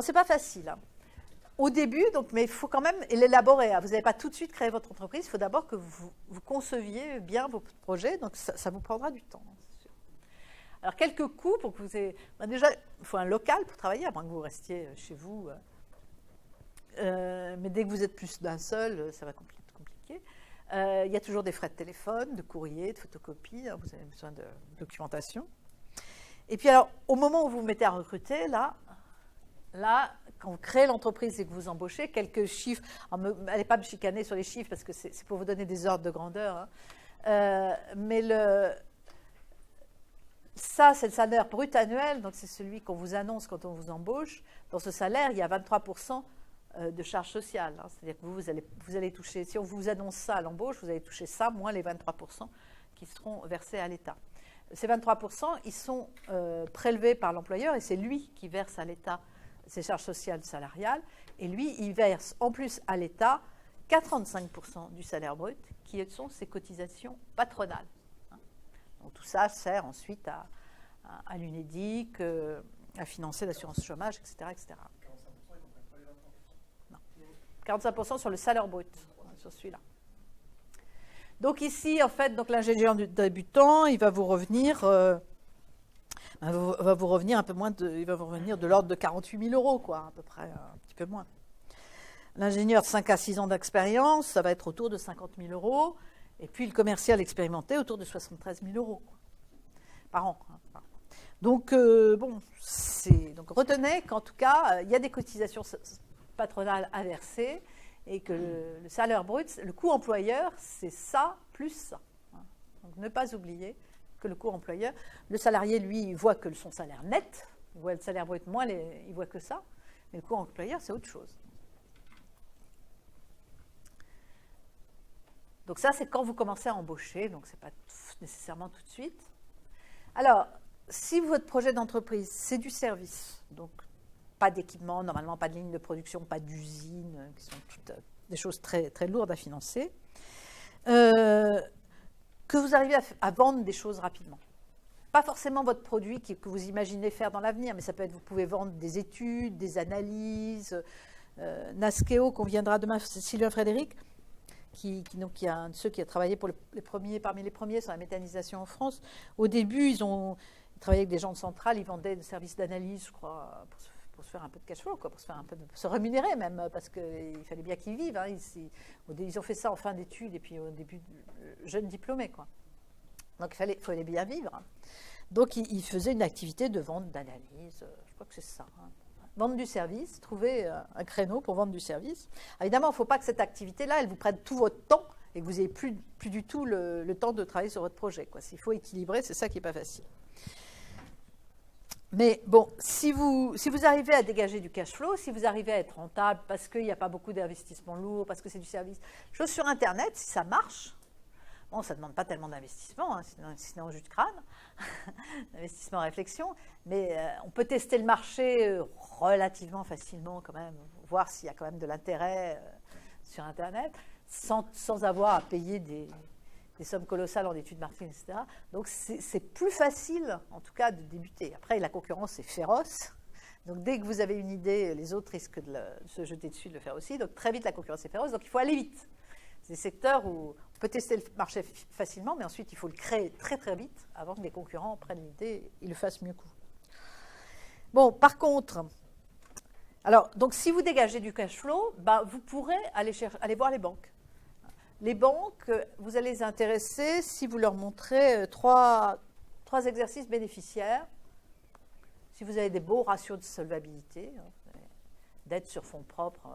c'est pas facile. Hein. Au début, mais il faut quand même l'élaborer. Hein. Vous n'allez pas tout de suite créer votre entreprise. Il faut d'abord que vous conceviez bien vos projets. Donc, ça vous prendra du temps. Alors, quelques coûts pour que vous ayez... déjà, il faut un local pour travailler, à moins que vous restiez chez vous. Mais dès que vous êtes plus d'un seul, ça va compliqué. Il y a toujours des frais de téléphone, de courrier, de photocopie. Hein, vous avez besoin de documentation. Et puis, alors, au moment où vous vous mettez à recruter, là, quand vous créez l'entreprise et que vous embauchez, quelques chiffres. N'allez pas me chicaner sur les chiffres parce que c'est pour vous donner des ordres de grandeur. Hein. Mais ça, c'est le salaire brut annuel, donc c'est celui qu'on vous annonce quand on vous embauche. Dans ce salaire, il y a 23% de charges sociales. Hein. C'est-à-dire que vous allez toucher, si on vous annonce ça à l'embauche, vous allez toucher ça, moins les 23% qui seront versés à l'État. Ces 23%, ils sont prélevés par l'employeur et c'est lui qui verse à l'État ses charges sociales salariales. Et lui, il verse en plus à l'État 45% du salaire brut, qui sont ses cotisations patronales. Donc, tout ça sert ensuite à l'UNEDIC, à financer l'assurance chômage, etc. etc. 45%, ils ne prennent pas les 23%. Non. 45% sur le salaire brut, sur celui-là. Donc ici, en fait, l'ingénieur débutant, il va vous revenir, un peu moins il va vous revenir de l'ordre de 48 000 euros, quoi, à peu près, un petit peu moins. L'ingénieur de 5 à 6 ans d'expérience, ça va être autour de 50 000 euros. Et puis le commercial expérimenté autour de 73 000 euros par an. Donc, donc retenez qu'en tout cas, il y a des cotisations patronales à verser et que le salaire brut, le coût employeur, c'est ça plus ça. Donc ne pas oublier que le coût employeur, le salarié, lui, il voit que son salaire net, il voit le salaire brut moins, il voit que ça, mais le coût employeur, c'est autre chose. Donc ça, c'est quand vous commencez à embaucher, donc ce n'est pas nécessairement tout de suite. Alors, si votre projet d'entreprise, c'est du service, donc pas d'équipement, normalement pas de ligne de production, pas d'usine, qui sont toutes des choses très, très lourdes à financer, que vous arrivez à vendre des choses rapidement. Pas forcément votre produit que vous imaginez faire dans l'avenir, mais ça peut être, vous pouvez vendre des études, des analyses. Naskeo, qu'on viendra demain, c'est Sylvain Frédéric, qui est un de ceux qui a travaillé parmi les premiers sur la méthanisation en France. Au début, ils travaillaient avec des gens de Centrale, ils vendaient des services d'analyse, je crois, pour se faire un peu de cash flow, pour se rémunérer même, parce qu'il fallait bien qu'ils vivent. Hein. Ils ont fait ça en fin d'études et puis au début, jeunes diplômés, quoi. Donc il fallait bien vivre. Hein. Donc ils faisaient une activité de vente, d'analyse, je crois que c'est ça. Hein. Vendre du service, trouver un créneau pour vendre du service. Alors, évidemment, il ne faut pas que cette activité-là, elle vous prenne tout votre temps et que vous n'ayez plus du tout le temps de travailler sur votre projet. S'il faut équilibrer, c'est ça qui n'est pas facile. Mais bon, si vous arrivez à dégager du cash flow, si vous arrivez à être rentable parce qu'il n'y a pas beaucoup d'investissements lourds, parce que c'est du service, chose sur Internet, si ça marche, bon, ça ne demande pas tellement d'investissement, hein, sinon jus de crâne, d'investissement en réflexion, mais on peut tester le marché relativement facilement quand même, voir s'il y a quand même de l'intérêt sur Internet, sans avoir à payer des sommes colossales en études marketing, etc. Donc c'est plus facile, en tout cas, de débuter. Après, la concurrence est féroce. Donc dès que vous avez une idée, les autres risquent de se jeter dessus, de le faire aussi. Donc très vite, la concurrence est féroce. Donc il faut aller vite. C'est des secteurs où on peut tester le marché facilement, mais ensuite il faut le créer très très vite avant que les concurrents prennent l'idée et le fassent mieux que vous. Bon, par contre, alors, donc si vous dégagez du cash flow, vous pourrez aller voir les banques. Les banques, vous allez les intéresser si vous leur montrez trois exercices bénéficiaires. Si vous avez des beaux ratios de solvabilité, dette sur fonds propres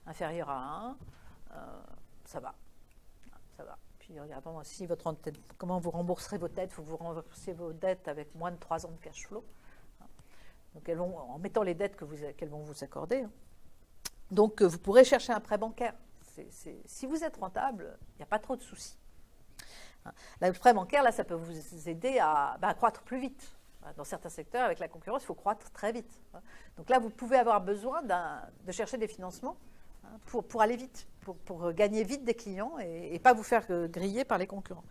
inférieur à 1, ça va. Puis regardons aussi comment vous rembourserez vos dettes. Il faut que vous remboursiez vos dettes avec moins de 3 ans de cash flow. Donc en mettant les dettes qu'elles vont vous accorder. Donc vous pourrez chercher un prêt bancaire. Si vous êtes rentable, il n'y a pas trop de soucis. Le prêt bancaire, là, ça peut vous aider à croître plus vite. Dans certains secteurs, avec la concurrence, il faut croître très vite. Donc là, vous pouvez avoir besoin de chercher des financements pour aller vite, pour gagner vite des clients et pas vous faire griller par les concurrents.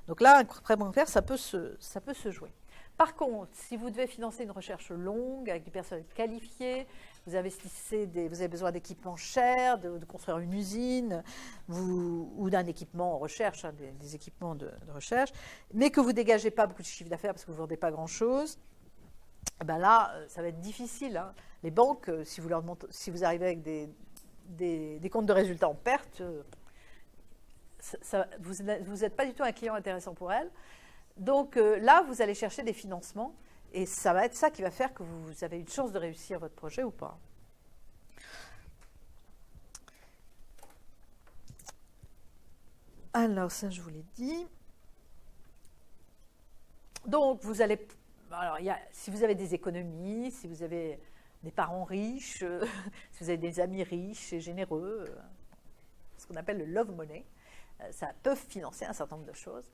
Donc là, un prêt bancaire, ça peut se jouer. Par contre, si vous devez financer une recherche longue avec du personnel qualifié, vous avez besoin d'équipements chers, de construire une usine ou d'un équipement en recherche, des équipements de recherche, mais que vous ne dégagez pas beaucoup de chiffre d'affaires parce que vous ne vendez pas grand-chose, là, ça va être difficile. Hein. Les banques, si vous arrivez avec des comptes de résultats en perte, vous n'êtes pas du tout un client intéressant pour elles. Donc là, vous allez chercher des financements et ça va être ça qui va faire que vous avez une chance de réussir votre projet ou pas. Alors, ça, je vous l'ai dit. Donc, si vous avez des économies, si vous avez des parents riches, si vous avez des amis riches et généreux, ce qu'on appelle le love money, ça peut financer un certain nombre de choses.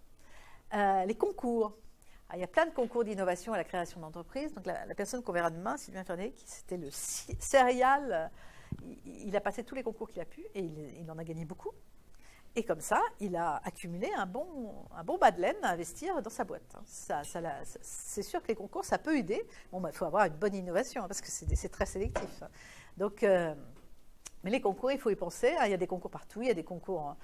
Les concours. Alors, il y a plein de concours d'innovation à la création d'entreprises. Donc la personne qu'on verra demain, Sylvain Frédéric, c'était le serial. Il a passé tous les concours qu'il a pu et il en a gagné beaucoup. Et comme ça, il a accumulé un bon bas de laine à investir dans sa boîte. C'est sûr que les concours, ça peut aider. Bon, il faut avoir une bonne innovation parce que c'est très sélectif. Donc, mais les concours, il faut y penser. Il y a des concours partout. Il y a des concours.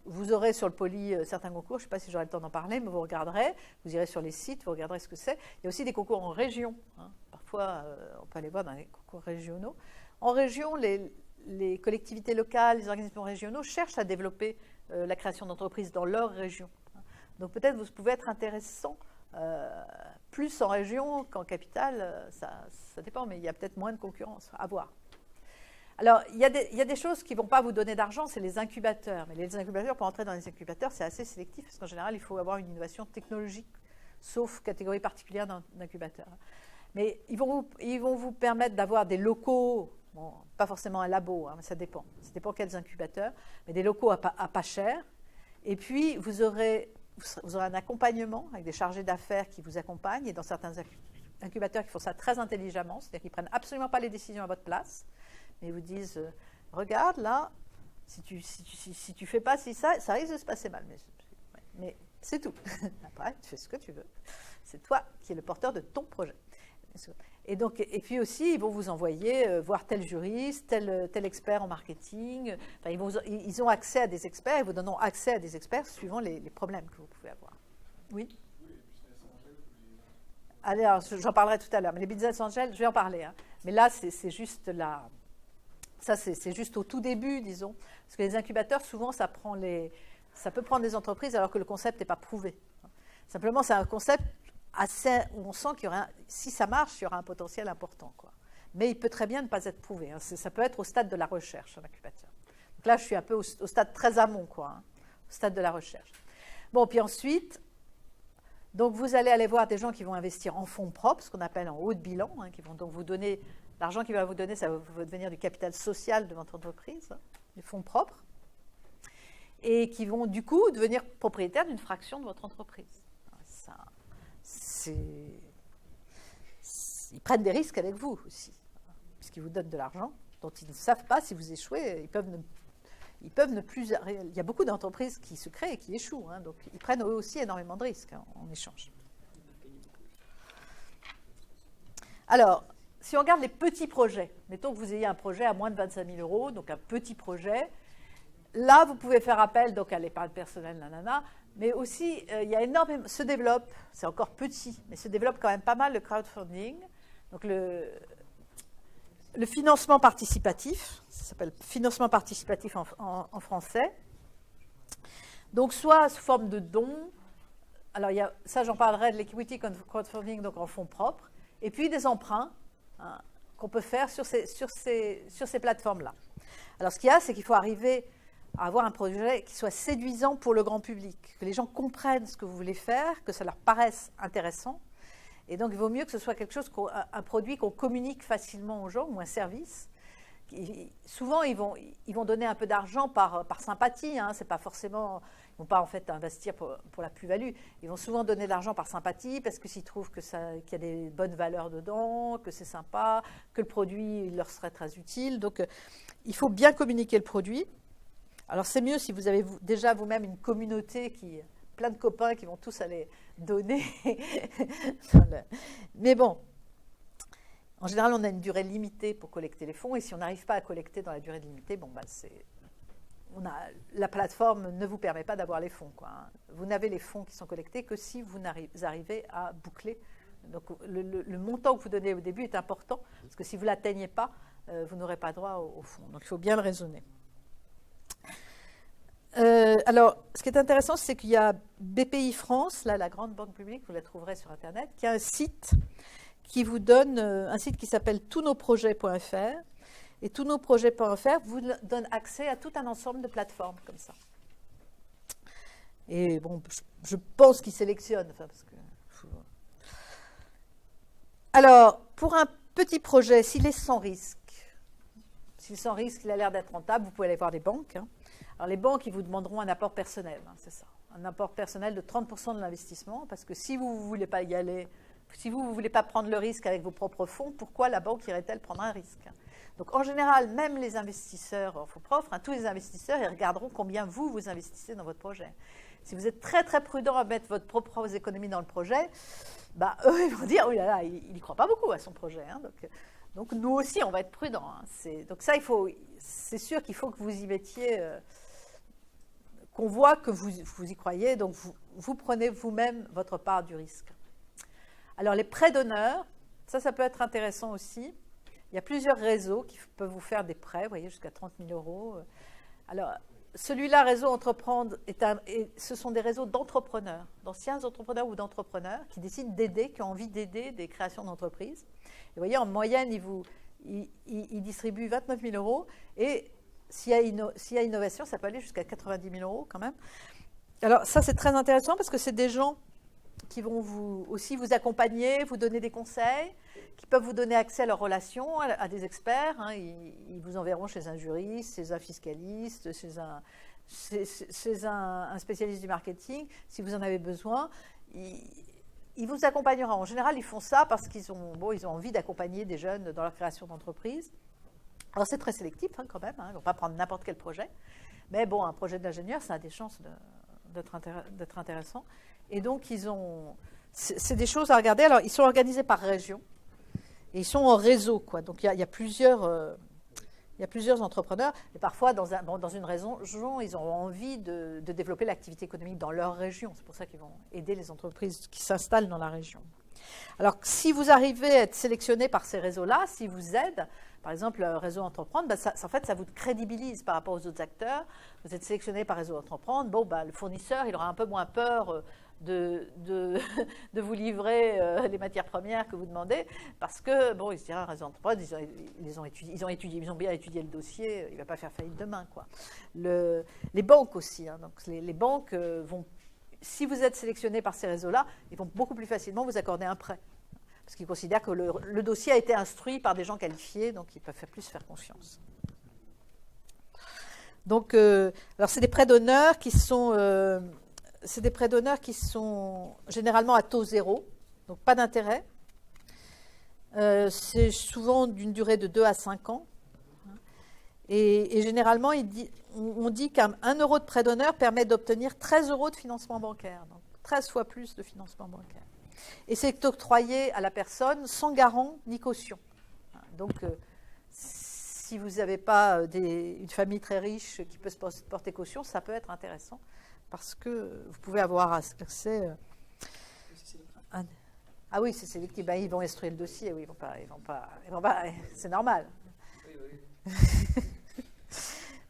Vous aurez sur le Poly certains concours. Je ne sais pas si j'aurai le temps d'en parler, mais vous regarderez. Vous irez sur les sites, vous regarderez ce que c'est. Il y a aussi des concours en région. Parfois, on peut aller voir dans les concours régionaux. En région, les collectivités locales, les organismes régionaux cherchent à développer la création d'entreprises dans leur région. Donc peut-être vous pouvez être intéressant plus en région qu'en capitale. Ça dépend, mais il y a peut-être moins de concurrence. À voir. Alors, il y a des choses qui ne vont pas vous donner d'argent, c'est les incubateurs. Mais les incubateurs, pour entrer dans les incubateurs, c'est assez sélectif, parce qu'en général, il faut avoir une innovation technologique, sauf catégorie particulière d'incubateur. Mais ils vont vous permettre d'avoir des locaux, bon, pas forcément un labo, mais ça dépend. Ça dépend quels incubateurs, mais des locaux à pas cher, Et puis, vous aurez un accompagnement avec des chargés d'affaires qui vous accompagnent, et dans certains incubateurs qui font ça très intelligemment, c'est-à-dire qu'ils ne prennent absolument pas les décisions à votre place, mais ils vous disent, regarde, là, si tu fais pas ça risque de se passer mal. Mais c'est tout. Après, tu fais ce que tu veux. C'est toi qui es le porteur de ton projet. Et puis aussi, ils vont vous envoyer voir tel juriste, tel expert en marketing. Enfin, ils ont accès à des experts, ils vous donneront accès à des experts suivant les problèmes que vous pouvez avoir. Oui. Allez, alors, j'en parlerai tout à l'heure. Mais les business angels, je vais en parler. Hein. Mais là, c'est juste là. Ça, c'est juste au tout début, disons. Parce que les incubateurs, souvent, ça peut prendre des entreprises alors que le concept n'est pas prouvé. Simplement, c'est un concept où on sent qu'il y aura, si ça marche, il y aura un potentiel important, quoi. Mais il peut très bien ne pas être prouvé. Hein. Ça peut être au stade de la recherche, un incubateur. Donc là, je suis un peu au stade très amont, quoi, hein, au stade de la recherche. Bon, puis ensuite, donc vous allez aller voir des gens qui vont investir en fonds propres, ce qu'on appelle en haut de bilan, hein, qui vont donc vous donner, l'argent qu'ils vont vous donner, ça va devenir du capital social de votre entreprise, hein, des fonds propres, et qui vont du coup devenir propriétaires d'une fraction de votre entreprise. Ils prennent des risques avec vous aussi, puisqu'ils vous donnent de l'argent dont ils ne savent pas si vous échouez. Ils peuvent ne plus. Il y a beaucoup d'entreprises qui se créent et qui échouent, hein, donc ils prennent eux aussi énormément de risques, hein, en échange. Alors, si on regarde les petits projets, mettons que vous ayez un projet à moins de 25 000 €, donc un petit projet. Là, vous pouvez faire appel donc à l'épargne personnelle, nanana, mais aussi, il y a énormément, se développe, c'est encore petit, mais se développe quand même pas mal le crowdfunding, donc le financement participatif, ça s'appelle financement participatif en français, donc soit sous forme de dons, alors ça j'en parlerai de l'equity crowdfunding, donc en fonds propres, et puis des emprunts, hein, qu'on peut faire sur ces plateformes-là. Alors ce qu'il y a, c'est qu'il faut arriver à avoir un projet qui soit séduisant pour le grand public, que les gens comprennent ce que vous voulez faire, que ça leur paraisse intéressant. Et donc, il vaut mieux que ce soit quelque chose, un produit qu'on communique facilement aux gens, ou un service. Souvent, ils vont donner un peu d'argent par sympathie. Hein, c'est pas forcément, ils ne vont pas en fait investir pour la plus-value. Ils vont souvent donner de l'argent par sympathie, parce que s'ils trouvent qu'il y a des bonnes valeurs dedans, que c'est sympa, que le produit leur serait très utile. Donc, il faut bien communiquer le produit. Alors, c'est mieux si vous avez déjà vous-même une communauté, plein de copains qui vont tous aller donner. Mais bon, en général, on a une durée limitée pour collecter les fonds. Et si on n'arrive pas à collecter dans la durée limitée, bon, la plateforme ne vous permet pas d'avoir les fonds, quoi, hein. Vous n'avez les fonds qui sont collectés que si vous arrivez à boucler. Donc, le montant que vous donnez au début est important, parce que si vous ne l'atteignez pas, vous n'aurez pas droit aux fonds. Donc, il faut bien le raisonner. Alors, ce qui est intéressant, c'est qu'il y a BPI France, là, la grande banque publique, vous la trouverez sur Internet, qui a un site qui vous donne, un site qui s'appelle tousnosprojets.fr. Et tousnosprojets.fr vous donne accès à tout un ensemble de plateformes comme ça. Et bon, je pense qu'ils sélectionnent. Enfin, parce que, alors, pour un petit projet, s'il est sans risque, il a l'air d'être rentable, vous pouvez aller voir les banques, hein. Alors, les banques, ils vous demanderont un apport personnel, hein, c'est ça. Un apport personnel de 30% de l'investissement, parce que si vous ne voulez pas y aller, si vous ne voulez pas prendre le risque avec vos propres fonds, pourquoi la banque irait-elle prendre un risque? Donc, en général, même les investisseurs en fonds propres, hein, tous les investisseurs, ils regarderont combien vous investissez dans votre projet. Si vous êtes très, très prudent à mettre votre propre économie dans le projet, bah, eux, ils vont dire, oh là là, il n'y croit pas beaucoup à son projet, hein, donc, nous aussi, on va être prudents, hein. Donc ça, c'est sûr qu'il faut que vous y mettiez, qu'on voit que vous y croyez, donc vous prenez vous-même votre part du risque. Alors, les prêts d'honneur, ça peut être intéressant aussi. Il y a plusieurs réseaux qui peuvent vous faire des prêts, vous voyez, jusqu'à 30 000 €. Alors, celui-là, Réseau Entreprendre, ce sont des réseaux d'entrepreneurs, d'anciens entrepreneurs ou d'entrepreneurs qui décident d'aider, qui ont envie d'aider des créations d'entreprises. Et vous voyez, en moyenne, ils distribuent 29 000 €. Et s'il y a innovation, ça peut aller jusqu'à 90 000 € quand même. Alors, ça, c'est très intéressant parce que c'est des gens qui vont aussi vous accompagner, vous donner des conseils, qui peuvent vous donner accès à leurs relations, à des experts, hein. Ils vous enverront chez un juriste, chez un fiscaliste, chez un spécialiste du marketing, si vous en avez besoin, il vous accompagnera. En général, ils font ça parce qu'ils ont envie d'accompagner des jeunes dans leur création d'entreprise. Alors, c'est très sélectif quand même, ils ne vont pas prendre n'importe quel projet. Mais bon, un projet d'ingénieur, ça a des chances d'être intéressant. Et donc, c'est des choses à regarder. Alors, ils sont organisés par région et ils sont en réseau, quoi. Donc, il y a plusieurs entrepreneurs. Et parfois, dans une région, ils ont envie de développer l'activité économique dans leur région. C'est pour ça qu'ils vont aider les entreprises qui s'installent dans la région. Alors, si vous arrivez à être sélectionné par ces réseaux-là, s'ils vous aident, par exemple, le réseau Entreprendre, en fait, ça vous crédibilise par rapport aux autres acteurs. Vous êtes sélectionné par réseau Entreprendre. Bon, le fournisseur, il aura un peu moins peur de vous livrer les matières premières que vous demandez, parce que, il se dira, réseau Entreprendre, ils ont bien étudié le dossier, il ne va pas faire faillite demain, quoi. Les banques aussi, donc les banques vont, si vous êtes sélectionné par ces réseaux-là, ils vont beaucoup plus facilement vous accorder un prêt. Parce qu'ils considèrent que le dossier a été instruit par des gens qualifiés, donc ils peuvent plus faire confiance. Donc, alors c'est des prêts d'honneur qui sont généralement à taux zéro, donc pas d'intérêt. C'est souvent d'une durée de 2 à 5 ans. Et généralement, on dit qu'un euro de prêt d'honneur permet d'obtenir 13 euros de financement bancaire, donc 13 fois plus de financement bancaire. Et c'est octroyé à la personne sans garant ni caution. Donc, si vous n'avez pas une famille très riche qui peut se porter caution, ça peut être intéressant parce que vous pouvez avoir accès. Ah oui, c'est sélectif. Ils vont instruire le dossier. Oui, ils vont pas. C'est normal. Oui.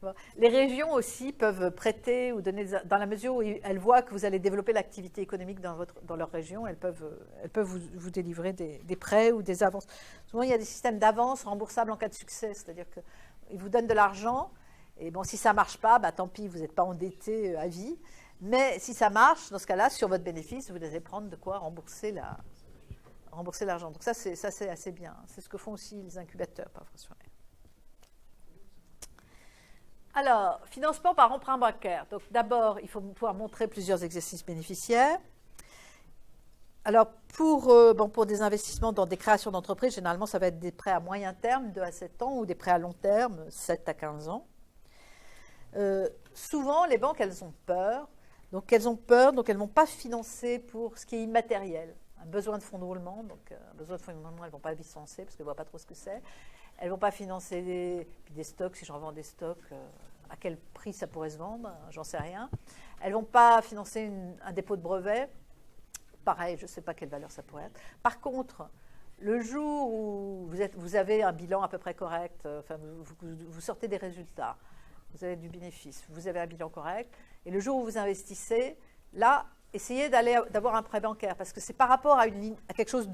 Bon. Les régions aussi peuvent prêter ou donner, dans la mesure où elles voient que vous allez développer l'activité économique dans leur région, elles peuvent vous délivrer des prêts ou des avances. Souvent, il y a des systèmes d'avances remboursables en cas de succès, c'est-à-dire qu'ils vous donnent de l'argent, et si ça ne marche pas, tant pis, vous n'êtes pas endetté à vie, mais si ça marche, dans ce cas-là, sur votre bénéfice, vous allez prendre de quoi rembourser l'argent. Donc ça, c'est assez bien. C'est ce que font aussi les incubateurs, pas forcément. Alors, financement par emprunt bancaire. Donc, d'abord, il faut pouvoir montrer plusieurs exercices bénéficiaires. Alors, pour des investissements dans des créations d'entreprises, généralement, ça va être des prêts à moyen terme, 2 à 7 ans, ou des prêts à long terme, 7 à 15 ans. Souvent, les banques, elles ont peur. Donc, elles ne vont pas financer pour ce qui est immatériel. Un besoin de fonds de roulement. Donc, un besoin de fonds de roulement, elles ne vont pas financer parce qu'elles ne voient pas trop ce que c'est. Elles ne vont pas financer des stocks, si je revends des stocks, à quel prix ça pourrait se vendre, j'en sais rien. Elles ne vont pas financer un dépôt de brevet. Pareil, je ne sais pas quelle valeur ça pourrait être. Par contre, le jour où vous avez un bilan à peu près correct, vous sortez des résultats, vous avez du bénéfice, vous avez un bilan correct, et le jour où vous investissez, là, essayez d'avoir un prêt bancaire, parce que c'est par rapport à quelque chose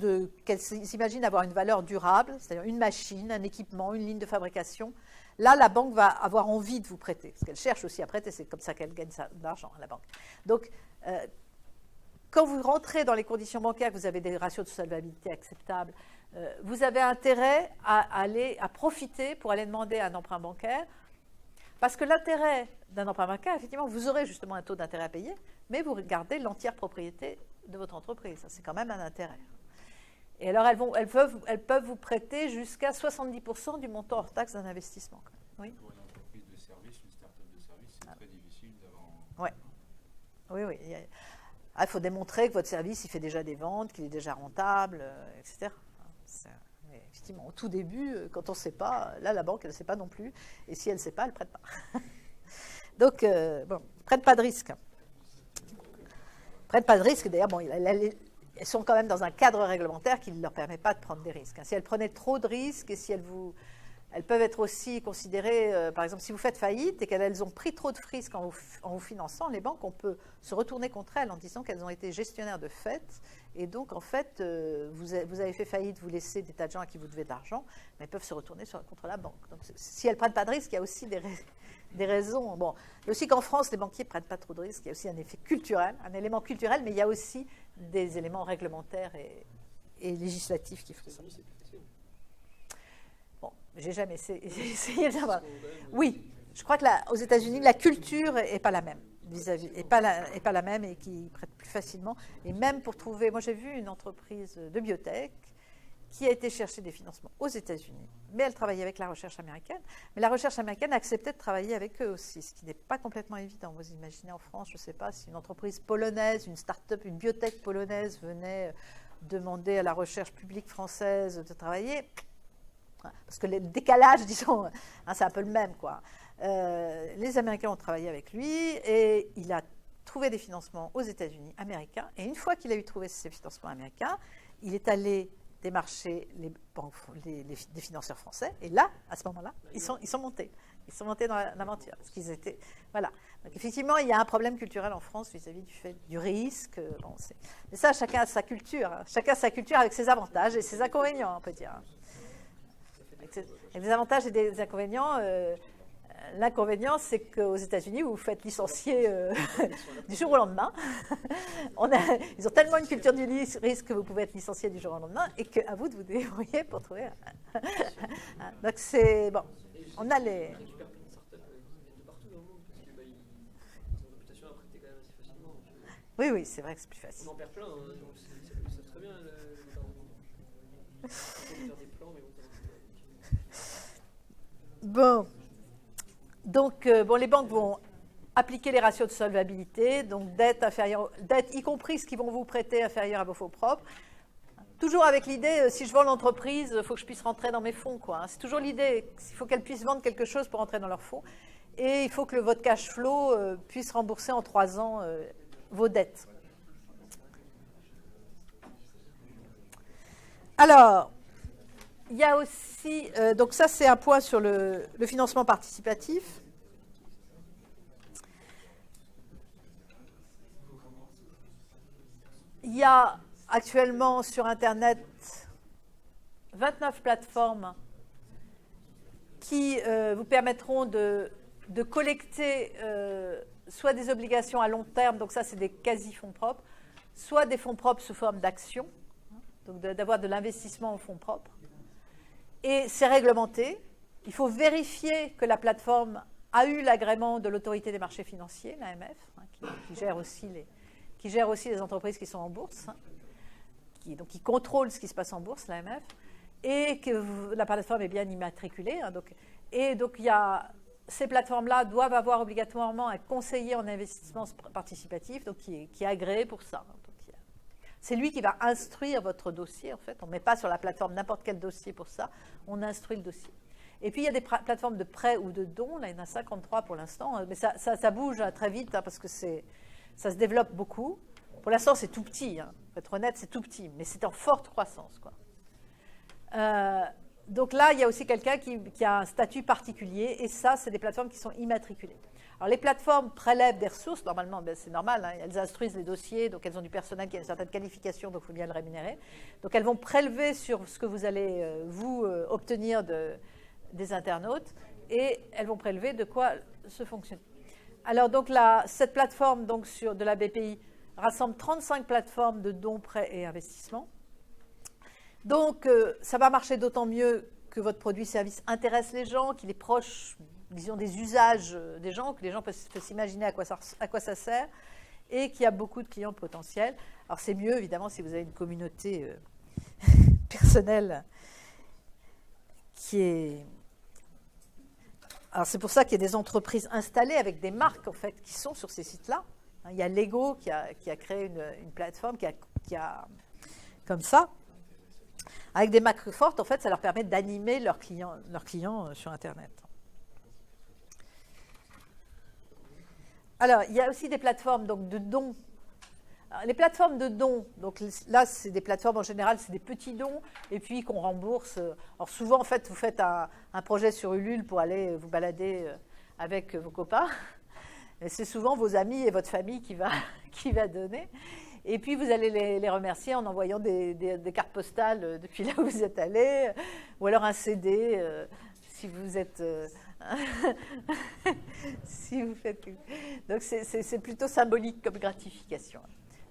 qu'elle s'imagine avoir une valeur durable, c'est-à-dire une machine, un équipement, une ligne de fabrication. Là, la banque va avoir envie de vous prêter, parce qu'elle cherche aussi à prêter, c'est comme ça qu'elle gagne de l'argent, la banque. Donc, quand vous rentrez dans les conditions bancaires, que vous avez des ratios de solvabilité acceptables, vous avez intérêt à profiter pour aller demander un emprunt bancaire, parce que l'intérêt d'un emprunt bancaire, effectivement, vous aurez justement un taux d'intérêt à payer, mais vous gardez l'entière propriété de votre entreprise. Ça, c'est quand même un intérêt. Et alors, elles peuvent vous prêter jusqu'à 70% du montant hors taxe d'un investissement. Oui. Pour une entreprise de service, une start-up de service, c'est très difficile d'avoir... Oui. Il faut démontrer que votre service, il fait déjà des ventes, qu'il est déjà rentable, etc. Mais effectivement, au tout début, quand on ne sait pas, là, la banque, elle ne sait pas non plus. Et si elle ne sait pas, elle ne prête pas. Donc, ne prennent pas de risque. Prennent pas de risque. D'ailleurs, elles sont quand même dans un cadre réglementaire qui ne leur permet pas de prendre des risques. Si elles prenaient trop de risques et si elles peuvent être aussi considérées, par exemple, si vous faites faillite et qu'elles ont pris trop de risques en vous finançant, les banques, on peut se retourner contre elles en disant qu'elles ont été gestionnaires de fait. Et donc, en fait, vous avez fait faillite, vous laissez des tas de gens à qui vous devez de l'argent, mais elles peuvent se retourner contre la banque. Donc, si elles ne prennent pas de risques, il y a aussi des raisons. Bon, aussi qu'en France, les banquiers ne prennent pas trop de risques. Il y a aussi un effet culturel, un élément culturel, mais il y a aussi des éléments réglementaires et législatifs qui font ça. Bon, j'ai jamais essayé. J'ai essayé d'avoir. Oui, je crois que aux États-Unis, la culture n'est pas la même vis-à-vis, est pas la même et qui prête plus facilement. Et même pour trouver, moi j'ai vu une entreprise de biotech qui a été chercher des financements aux États-Unis, mais elle travaillait avec la recherche américaine. Mais la recherche américaine acceptait de travailler avec eux aussi, ce qui n'est pas complètement évident. Vous imaginez en France, je ne sais pas, si une entreprise polonaise, une start-up, une biotech polonaise venait demander à la recherche publique française de travailler, parce que le décalage, disons, c'est un peu le même, quoi. Les Américains ont travaillé avec lui et il a trouvé des financements aux États-Unis américains. Et une fois qu'il a eu trouvé ces financements américains, il est allé démarcher les financeurs français. Et là, à ce moment-là, ils sont montés. Ils sont montés dans l'aventure. Parce qu'ils étaient, voilà. Donc effectivement, il y a un problème culturel en France vis-à-vis du risque. Bon, mais ça, chacun a sa culture. Hein. Chacun a sa culture avec ses avantages et ses inconvénients, on peut dire. Avec des avantages et des inconvénients. L'inconvénient, c'est qu'aux États-Unis, vous vous faites licencier du jour au lendemain. Ils ont tellement une culture du risque que vous pouvez être licencié du jour au lendemain et qu'à vous de vous débrouiller pour trouver. Donc c'est bon. On a les. Oui, oui, c'est vrai que c'est plus facile. On en perd plein, donc ils savent très bien. Bon. Donc, les banques vont appliquer les ratios de solvabilité, donc dette, y compris ce qu'ils vont vous prêter inférieur à vos fonds propres. Toujours avec l'idée, si je vends l'entreprise, il faut que je puisse rentrer dans mes fonds, quoi. C'est toujours l'idée, il faut qu'elle puisse vendre quelque chose pour rentrer dans leurs fonds. Et il faut que votre cash flow puisse rembourser en 3 ans vos dettes. Alors, il y a aussi, donc ça c'est un point sur le financement participatif. Il y a actuellement sur Internet 29 plateformes qui vous permettront de collecter soit des obligations à long terme, donc ça c'est des quasi-fonds propres, soit des fonds propres sous forme d'actions, donc d'avoir de l'investissement en fonds propres. Et c'est réglementé. Il faut vérifier que la plateforme a eu l'agrément de l'autorité des marchés financiers, l'AMF, qui gère aussi les entreprises qui sont en bourse, qui contrôle ce qui se passe en bourse, l'AMF, et que la plateforme est bien immatriculée. Donc ces plateformes-là doivent avoir obligatoirement un conseiller en investissement participatif, donc qui est agréé pour ça. C'est lui qui va instruire votre dossier, en fait. On ne met pas sur la plateforme n'importe quel dossier pour ça. On instruit le dossier. Et puis, il y a des plateformes de prêt ou de dons. Là, il y en a 53 pour l'instant. Mais ça bouge très vite parce que ça se développe beaucoup. Pour l'instant, c'est tout petit. Pour être honnête, c'est tout petit. Mais c'est en forte croissance, quoi. Donc là, il y a aussi quelqu'un qui a un statut particulier. Et ça, c'est des plateformes qui sont immatriculées. Alors, les plateformes prélèvent des ressources, normalement, c'est normal, hein, elles instruisent les dossiers, donc elles ont du personnel qui a une certaine qualification, donc il faut bien le rémunérer. Donc, elles vont prélever sur ce que vous allez, obtenir des internautes, et elles vont prélever de quoi se fonctionne. Alors, donc, cette plateforme donc, de la BPI rassemble 35 plateformes de dons, prêts et investissements. Donc, ça va marcher d'autant mieux que votre produit-service intéresse les gens, qu'il est proche, disons, des usages des gens, que les gens peuvent s'imaginer à quoi ça sert, et qu'il y a beaucoup de clients potentiels. Alors, c'est mieux, évidemment, si vous avez une communauté personnelle qui est... Alors, c'est pour ça qu'il y a des entreprises installées avec des marques, en fait, qui sont sur ces sites-là. Il y a Lego qui a créé une plateforme qui a comme ça. Avec des marques fortes, en fait, ça leur permet d'animer leurs clients sur Internet. Alors, il y a aussi des plateformes donc, de dons. Alors, les plateformes de dons, donc là, c'est des plateformes en général, c'est des petits dons, et puis qu'on rembourse. Alors souvent, en fait, vous faites un projet sur Ulule pour aller vous balader avec vos copains. Et c'est souvent vos amis et votre famille qui va donner. Et puis, vous allez les remercier en envoyant des cartes postales depuis là où vous êtes allés, ou alors un CD, si vous êtes... si vous faites... Donc, c'est plutôt symbolique comme gratification.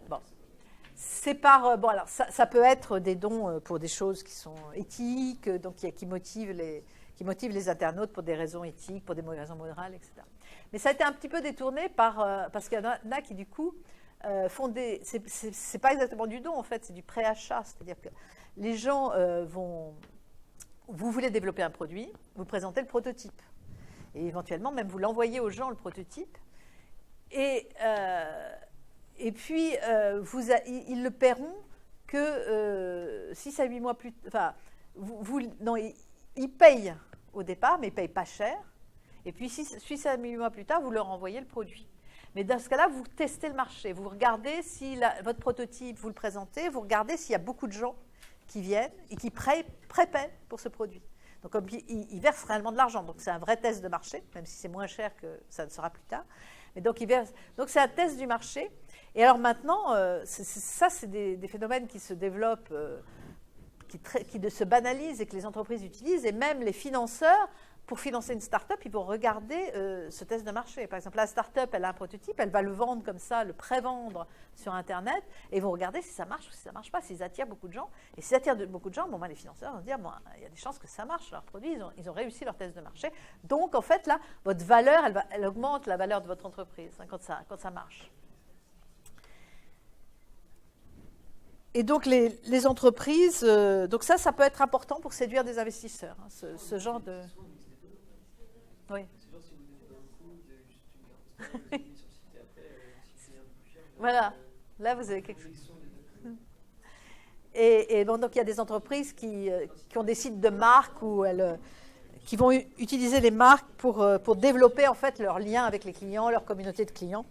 Bon. Bon, alors, ça peut être des dons pour des choses qui sont éthiques, donc qui motivent qui motive les internautes pour des raisons éthiques, pour des raisons morales, etc. Mais ça a été un petit peu détourné parce qu'il y en a qui, du coup, font des... C'est pas exactement du don, en fait, c'est du préachat. C'est-à-dire que les gens vont... Vous voulez développer un produit, vous présentez le prototype. Et éventuellement, même vous l'envoyez aux gens, le prototype. Et puis, ils le paieront que 6 à 8 mois plus tard. Enfin, ils payent au départ, mais ils ne payent pas cher. Et puis, 6 à 8 mois plus tard, vous leur envoyez le produit. Mais dans ce cas-là, vous testez le marché. Vous regardez si votre prototype, vous le présentez, vous regardez s'il y a beaucoup de gens qui viennent et qui prépaient pour ce produit. Donc, comme ils versent réellement de l'argent. Donc, c'est un vrai test de marché, même si c'est moins cher que ça ne sera plus tard. Mais donc, donc, c'est un test du marché. Et alors maintenant, c'est des phénomènes qui se développent, qui se banalisent et que les entreprises utilisent. Et même les financeurs, pour financer une start-up, ils vont regarder ce test de marché. Par exemple, la start-up, elle a un prototype, elle va le vendre comme ça, le pré-vendre sur Internet, et ils vont regarder si ça marche ou si ça ne marche pas, s'ils attirent beaucoup de gens. Et s'ils attirent beaucoup de gens, les financeurs vont dire, il y a des chances que ça marche, leur produit, ils ont réussi leur test de marché. Donc, en fait, là, votre valeur, elle augmente la valeur de votre entreprise quand ça marche. Et donc, les entreprises, donc ça peut être important pour séduire des investisseurs, hein, ce genre de... Oui. Voilà, là vous avez quelque chose. Et bon, donc il y a des entreprises qui ont des sites de marque qui vont utiliser les marques pour développer en fait leur lien avec les clients, leur communauté de clients,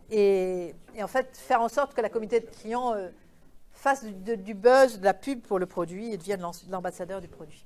et en fait faire en sorte que la communauté de clients fasse du buzz, de la pub pour le produit et devienne l'ambassadeur du produit.